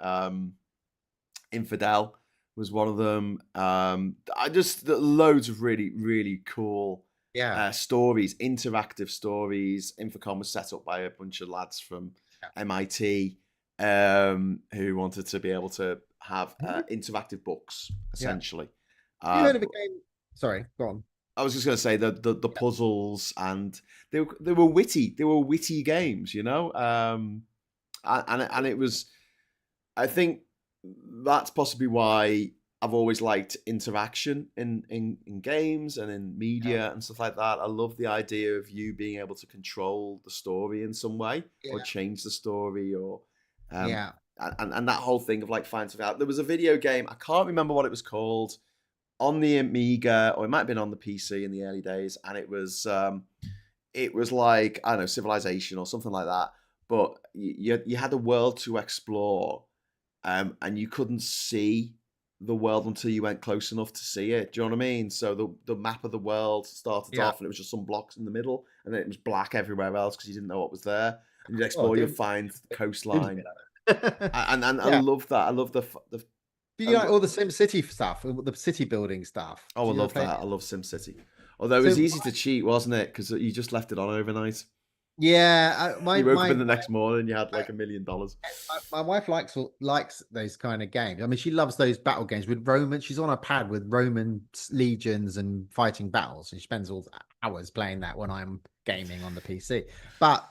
Infidel was one of them. I just loads of really, really cool Yeah. stories, interactive stories. Infocom was set up by a bunch of lads from MIT who wanted to be able to have interactive books, Yeah. essentially. You heard of a game? Sorry, go on. I was just going to say the puzzles, and they were witty. They were witty games, you know. And it was. I think that's possibly why I've always liked interaction in games and in media and stuff like that. I love the idea of you being able to control the story in some way, or change the story, or and that whole thing of like finding something out. There was a video game, I can't remember what it was called, on the Amiga, or it might have been on the PC in the early days, and it was like, I don't know, Civilization or something like that. But you had a world to explore, and you couldn't see the world until you went close enough to see it. Do you know what I mean? So the map of the world started off, and it was just some blocks in the middle, and then it was black everywhere else because you didn't know what was there. And you'd explore, you'd find the coastline, and I love that. I love the. Do you like all the Sim City stuff, the city building stuff? Oh, I love that. I love SimCity. Although it was easy to cheat, wasn't it? Because you just left it on overnight. Yeah, you woke up in the next morning and you had like $1 million. My wife likes those kind of games. I mean, she loves those battle games with Roman. She's on a pad with Roman legions and fighting battles, and she spends all hours playing that when I'm gaming on the PC. But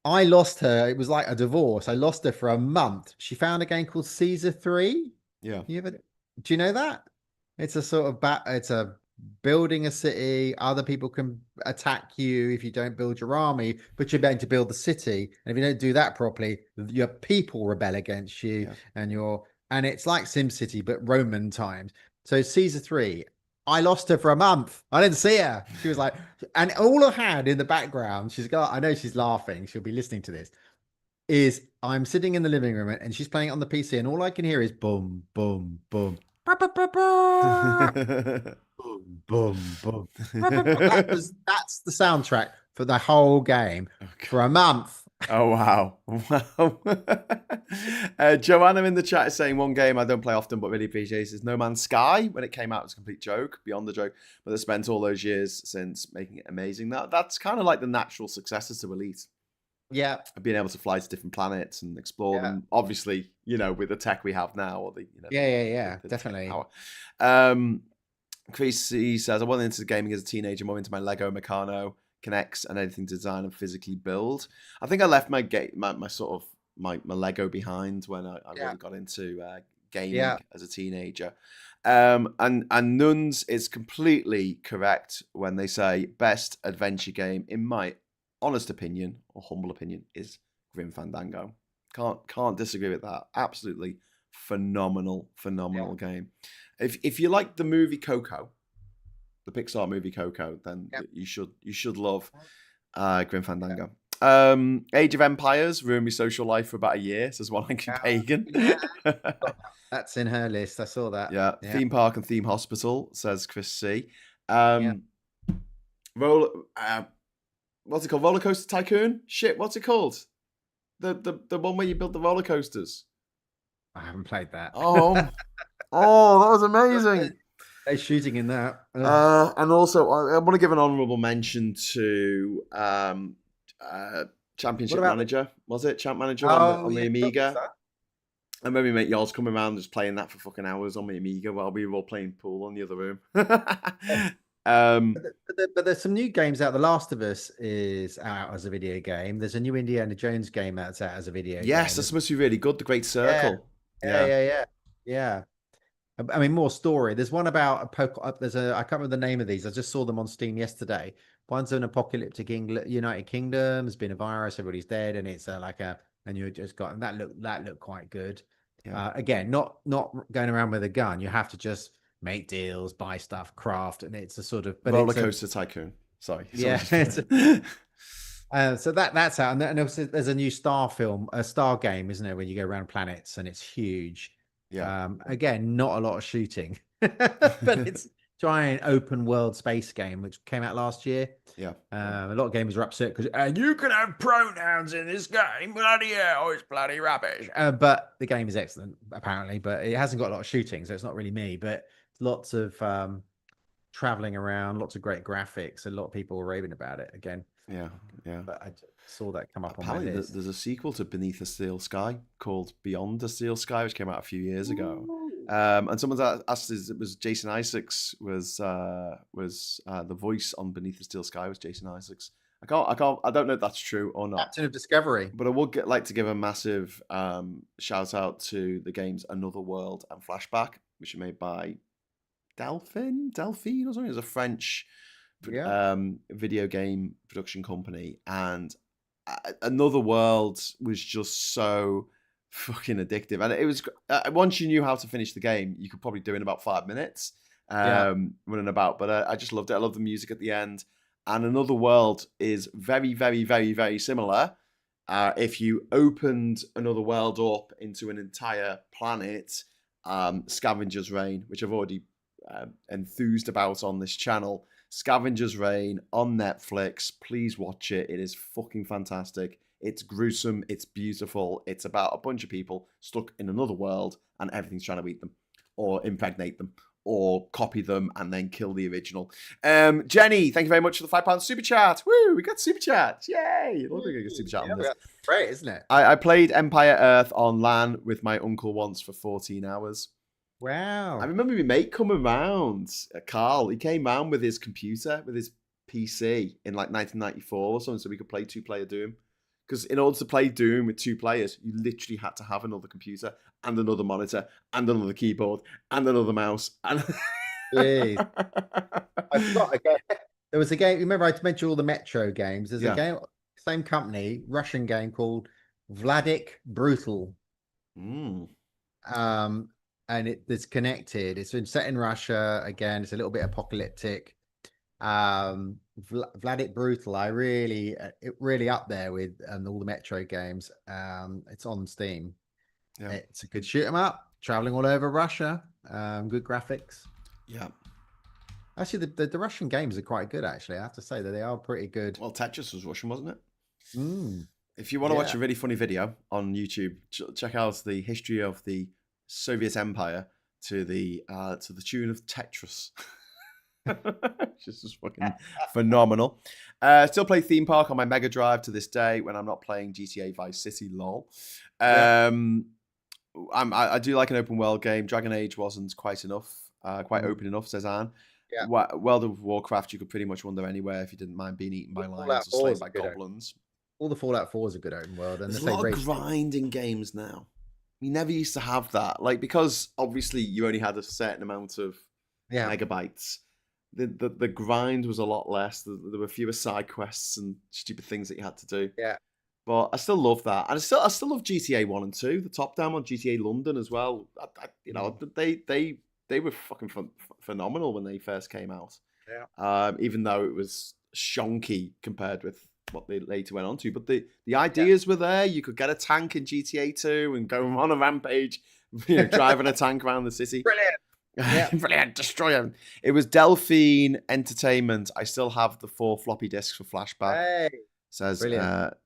I lost her. It was like a divorce. I lost her for a month. She found a game called Caesar 3. Yeah. Do you know that? It's a sort of it's a building a city. Other people can attack you if you don't build your army, but you're meant to build the city. And if you don't do that properly, your people rebel against you, and it's like SimCity, but Roman times. So Caesar 3, I lost her for a month. I didn't see her. She was like, and all I had in the background, I know she's laughing. She'll be listening to this. Is I'm sitting in the living room and she's playing it on the PC, and all I can hear is boom, boom, boom, boom, boom, boom. That's the soundtrack for the whole game for a month. Oh wow! Wow. Joanna in the chat is saying one game I don't play often but really appreciate is No Man's Sky. When it came out, it was a complete joke, beyond the joke. But they spent all those years since making it amazing. That's kind of like the natural successors to Elite. Yeah, being able to fly to different planets and explore them. Obviously, with the tech we have now, or the the definitely. Chris says, I went into gaming as a teenager, more into my Lego Meccano, Connects, and anything to design and physically build. I think I left my Lego behind when I really got into gaming as a teenager. And Nuns is completely correct when they say best adventure game, in my honest opinion or humble opinion, is Grim Fandango. Can't disagree with that. Absolutely phenomenal game. If you like the movie Coco, the Pixar movie Coco, then you should love Grim Fandango. Age of Empires ruined my social life for about a year, says one Pagan. That's in her list. I saw that. Yeah. Theme Park and Theme Hospital, says Chris C. What's it called? Roller Coaster Tycoon? Shit, what's it called? The one where you build the roller coasters. I haven't played that. Oh, that was amazing. They're shooting in that. And also, I want to give an honourable mention to Championship Manager. Was it Champ Manager on the Amiga? And when we mate Yoz coming around just playing that for fucking hours on the Amiga while we were all playing pool in the other room. But there's some new games out. The Last of Us is out as a video game. There's a new Indiana Jones game that's out as a video game. Yes, that's supposed to be really good. The Great Circle. Yeah. I mean, more story. There's one about I can't remember the name of these. I just saw them on Steam yesterday. One's an apocalyptic United Kingdom. There's been a virus. Everybody's dead, and it's and you just got, and that looked quite good. Again, not going around with a gun. You have to just make deals, buy stuff, craft, and it's a sort of roller coaster tycoon. Sorry. Yeah. So that's out, and obviously there's a new Star game, isn't there, where you go around planets and it's huge. Again, not a lot of shooting, but it's giant open world space game which came out last year. A lot of gamers are upset because you can have pronouns in this game. Bloody hell, it's bloody rubbish. But the game is excellent apparently, but it hasn't got a lot of shooting, so it's not really me. But lots of traveling around, lots of great graphics. A lot of people were raving about it again. Yeah, yeah. But I saw that come up on my Apparently, list. there's a sequel to Beneath the Steel Sky called Beyond the Steel Sky, which came out a few years ago. And someone's asked, it was Jason Isaacs was the voice on Beneath the Steel Sky was Jason Isaacs. I don't know if that's true or not. Captain of Discovery. But I would like to give a massive shout out to the games Another World and Flashback, which are made by Delphine or something. It's a French video game production company, and Another World was just so fucking addictive. And it was once you knew how to finish the game, you could probably do it in about 5 minutes, running about. But I just loved it. I love the music at the end. And Another World is very, very, very, very similar. If you opened Another World up into an entire planet, Scavenger's Reign, which I've already enthused about on this channel, Scavenger's Reign on Netflix. Please watch it. It is fucking fantastic. It's gruesome. It's beautiful. It's about a bunch of people stuck in another world and everything's trying to eat them or impregnate them or copy them and then kill the original. Jenny, thank you very much for the £5 super chat. Woo, we got super chats. Yay. It looks like a good super chat on this. Great, isn't it? I played Empire Earth on LAN with my uncle once for 14 hours. Wow. I remember my mate coming round, Carl. He came round with his computer, with his PC in like 1994 or something, so we could play 2-player Doom. Because in order to play Doom with 2 players, you literally had to have another computer and another monitor and another keyboard and another mouse. And Jeez. I forgot a game. There was a game. Remember, I mentioned all the Metro games. There's a game, same company, Russian game called Vladik Brutal. And it's connected. It's been set in Russia again. It's a little bit apocalyptic. Vladik Brutal. It really up there with all the Metro games. It's on Steam. Yeah. It's a good shoot 'em up. Traveling all over Russia. Good graphics. Yeah. Actually, the Russian games are quite good. Actually, I have to say that they are pretty good. Well, Tetris was Russian, wasn't it? If you want to watch a really funny video on YouTube, check out the history of the Soviet Empire to the tune of Tetris. Just fucking phenomenal. Still play Theme Park on my Mega Drive to this day when I'm not playing GTA Vice City. Lol. I do like an open world game. Dragon Age wasn't quite enough, quite open enough, says Anne. Yeah. World of Warcraft, you could pretty much wander anywhere if you didn't mind being eaten by lions or slain by goblins. All the Fallout 4 is a good open world. And there's a lot of grinding games now. You never used to have that, like, because obviously you only had a certain amount of megabytes. The grind was a lot less. There were fewer side quests and stupid things that you had to do. Yeah, but I still love that, and I still love GTA 1 and 2. The top down on GTA London as well. They were fucking phenomenal when they first came out. Yeah. Even though it was shonky compared with what they later went on to, but the ideas were there. You could get a tank in GTA 2 and go on a rampage, driving a tank around the city. Brilliant. Yeah. Brilliant. Destroy them. It was Delphine Entertainment. I still have the 4 floppy disks for Flashback. Hey. Says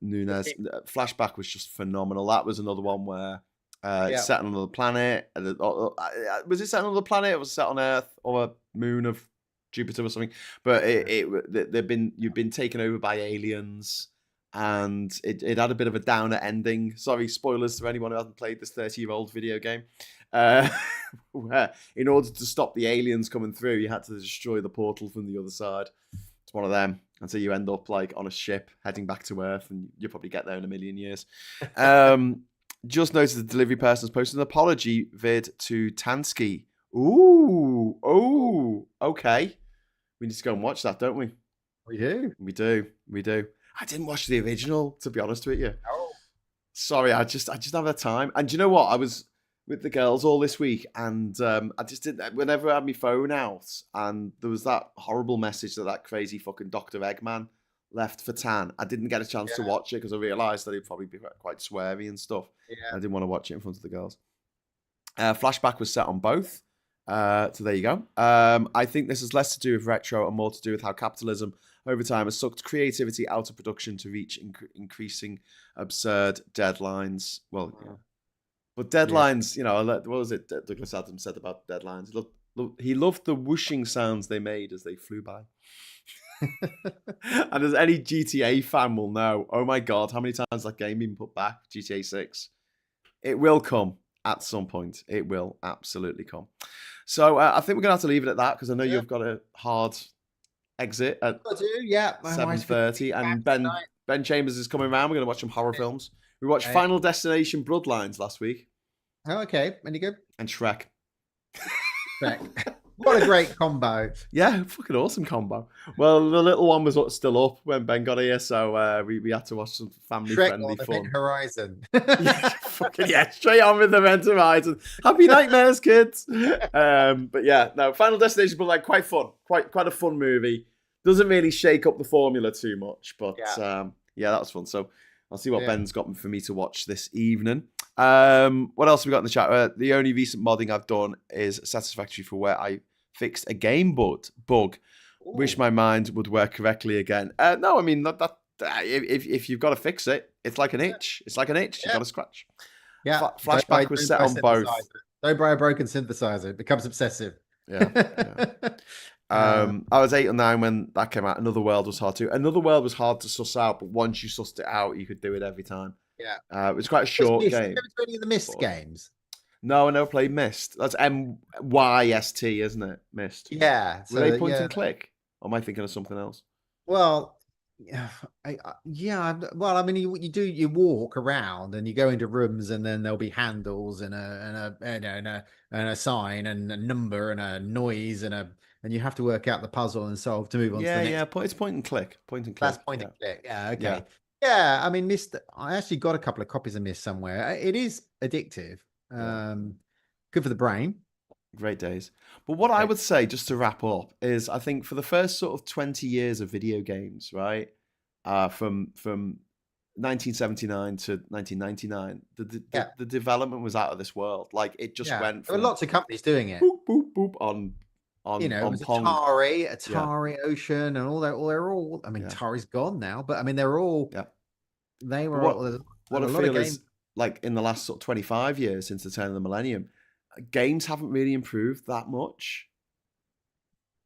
Nunez. Flashback was just phenomenal. That was another one where it's set on another planet. Was it set on another planet? Or was it set on Earth or a moon of Jupiter or something? But you've been taken over by aliens, and it had a bit of a downer ending. Sorry, spoilers to anyone who hasn't played this 30-year-old video game. Where in order to stop the aliens coming through, you had to destroy the portal from the other side. It's one of them. And so you end up like on a ship heading back to Earth, and you'll probably get there in a million years. Just noticed the delivery person's posted an apology vid to Tansky. Ooh, okay. We need to go and watch that, don't we? We do. We do. I didn't watch the original, to be honest with you. Oh. Sorry, I just haven't had time. And do you know what? I was with the girls all this week, and I just didn't. Whenever I had my phone out, and there was that horrible message that crazy fucking Dr. Eggman left for Tan, I didn't get a chance to watch it because I realised that he'd probably be quite sweary and stuff. Yeah. I didn't want to watch it in front of the girls. Flashback was set on both. So there you go. I think this is less to do with retro and more to do with how capitalism over time has sucked creativity out of production to reach increasing absurd deadlines. Well, yeah. But deadlines, what was it Douglas Adams said about deadlines? Look, He loved the whooshing sounds they made as they flew by. And as any GTA fan will know, oh my God, how many times that game been put back? GTA 6. It will come at some point. It will absolutely come. So I think we're going to have to leave it at that because I know you've got a hard exit at 7:30. And Ben Chambers is coming around. We're going to watch some horror films. We watched Final Destination Bloodlines last week. Oh, okay. Any good? And Shrek. What a great combo. Yeah, fucking awesome combo. Well, the little one was still up when Ben got here, so we had to watch some family-friendly fun. Event Horizon. Straight on with Event Horizon. Happy nightmares, kids. But yeah, no, Final Destination, but like quite fun. Quite a fun movie. Doesn't really shake up the formula too much, but that was fun. So I'll see what Ben's got for me to watch this evening. What else have we got in the chat? The only recent modding I've done is Satisfactory for where I fixed a game bug. Ooh. Wish my mind would work correctly again. No, I mean that if you've got to fix it, it's like an itch. It's like an itch. You've got to scratch. Yeah. Flashback was set on both. Don't buy a broken synthesizer. It becomes obsessive. Yeah. I was 8 or 9 when that came out. Another World was hard too. Another World was hard to suss out, but once you sussed it out, you could do it every time. Yeah. It was quite a short game. Have you ever played any of the Myst games? No, I never played Myst. That's Myst, isn't it? Myst. Yeah. Were they point and click? Or am I thinking of something else? Well, well, I mean, you walk around and you go into rooms, and then there'll be handles and a sign and a number and a noise and you have to work out the puzzle and solve to move on to the next. Yeah, it's point and click. That's point and click. Yeah, okay. Yeah, I mean, Myst. I actually got a couple of copies of Myst somewhere. It is addictive. Good for the brain. Great days. But what I would say, just to wrap up, is I think for the first sort of 20 years of video games, right, from 1979 to 1999, the development was out of this world. Like it just went. There were lots of companies doing it. Boop boop boop on it was Pong. Atari, Ocean, and all that. Well, they're all. I mean, Atari's gone now, but I mean, they're all. Yeah. They were. What I feel is like in the last sort of 25 years since the turn of the millennium, games haven't really improved that much.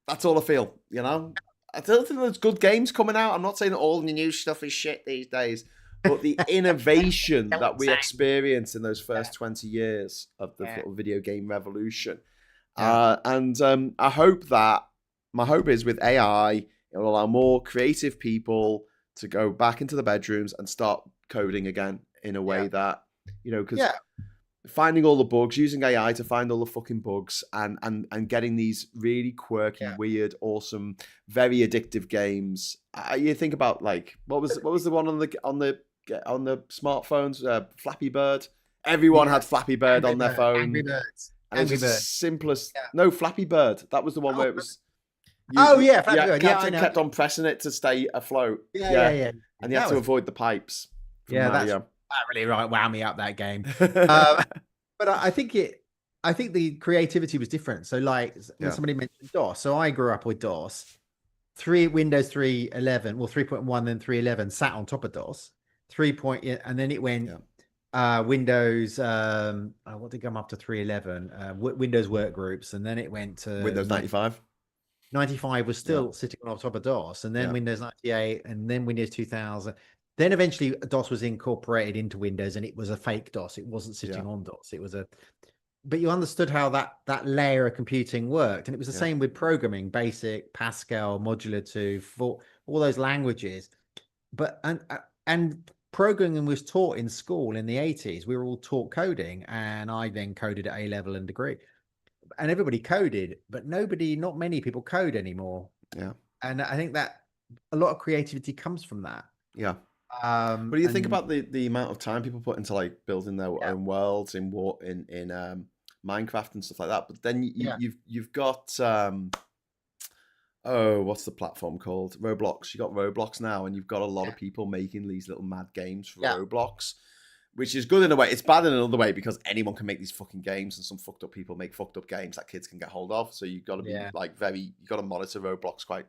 That's all I feel, you know? I don't think there's good games coming out. I'm not saying that all the new stuff is shit these days, but the innovation that we experienced in those first 20 years of the sort of video game revolution. And I hope that, my hope is with AI, it will allow more creative people to go back into the bedrooms and start coding again in a way that, you know, because finding all the bugs, using AI to find all the fucking bugs and getting these really quirky, weird, awesome, very addictive games. You think about like, what was the one on the smartphones? Flappy Bird. Everyone had Flappy Bird on their phone. Angry Birds. And it was the simplest. No, Flappy Bird. That was the one where it was. Flappy Bird. Captain kept on pressing it to stay afloat. Yeah. And you had to avoid the pipes. That really wound me up, that game. But I think the creativity was different. So like when somebody mentioned DOS, so I grew up with DOS. Windows 3.11, well 3.1 then 3.11 sat on top of DOS. And then it went Windows. What did come up to 3.11? Windows Workgroups, and then it went to Windows 95. 95 was still sitting on top of DOS, and then Windows 98, and then Windows 2000. Then eventually DOS was incorporated into Windows, and it was a fake DOS. It wasn't sitting on DOS. It was but you understood how that layer of computing worked, and it was the same with programming, BASIC, Pascal, Modular 2, for all those languages. But and programming was taught in school in the 80s. We were all taught coding, and I then coded at A level and degree. And everybody coded, but not many people code anymore. Yeah. And I think that a lot of creativity comes from that. Yeah. But do you think about the amount of time people put into like building their own worlds in Minecraft and stuff like that? But then you've got what's the platform called? Roblox. You got Roblox now, and you've got a lot of people making these little mad games for Roblox. Which is good in a way. It's bad in another way because anyone can make these fucking games, and some fucked up people make fucked up games that kids can get hold of. So you've got to be you've got to monitor Roblox quite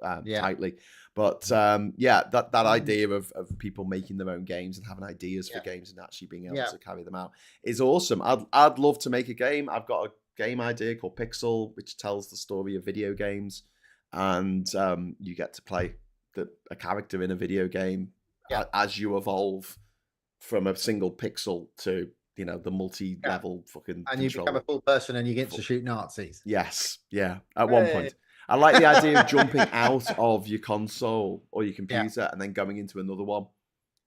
tightly. But that idea of people making their own games and having ideas for games and actually being able to carry them out is awesome. I'd love to make a game. I've got game idea called Pixel, which tells the story of video games, and you get to play a character in a video game as you evolve from a single pixel to the multi-level fucking and control. you become a full person and you get to shoot Nazis. Yes, yeah. At one point, I like the idea of jumping out of your console or your computer and then going into another one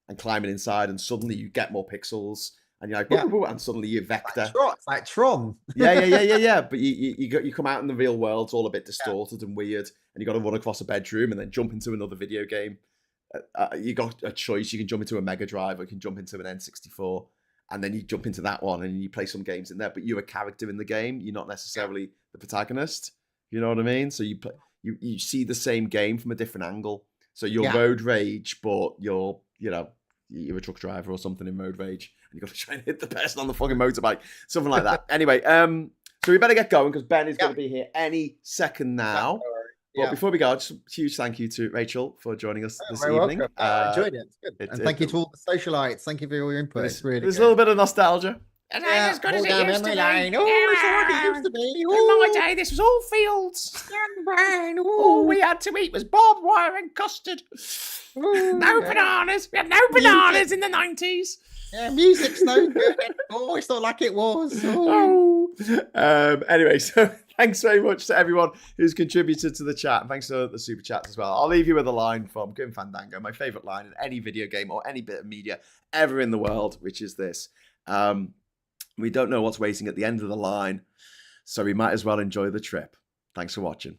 and climbing inside, and suddenly you get more pixels, and you're like, whoop, whoop, and suddenly you're vector. Like Tron. Yeah. But you come out in the real world, it's all a bit distorted and weird, and you got to run across a bedroom and then jump into another video game. You got a choice. You can jump into a Mega Drive, or you can jump into an N64, and then you jump into that one and you play some games in there. But you're a character in the game. You're not necessarily the protagonist. You know what I mean? So you see the same game from a different angle. So you're road rage, but you're a truck driver or something in road rage, and you got to try and hit the person on the fucking motorbike, something like that. Anyway, so we better get going because Ben is going to be here any second now. But before we go, just a huge thank you to Rachel for joining us this evening. I enjoyed it. It's good. And thank you to all the socialites. Thank you for all your input. It's really there's a little bit of nostalgia. It ain't as good as it used to be. It's like it used to be. In my day, this was all fields. All we had to eat was barbed wire and custard. No bananas. We had no bananas in the 90s. Yeah, music's no good. Oh, it's not like it was. Anyway, so thanks very much to everyone who's contributed to the chat. And thanks to the super chats as well. I'll leave you with a line from Grim Fandango, my favorite line in any video game or any bit of media ever in the world, which is this. We don't know what's waiting at the end of the line, so we might as well enjoy the trip. Thanks for watching.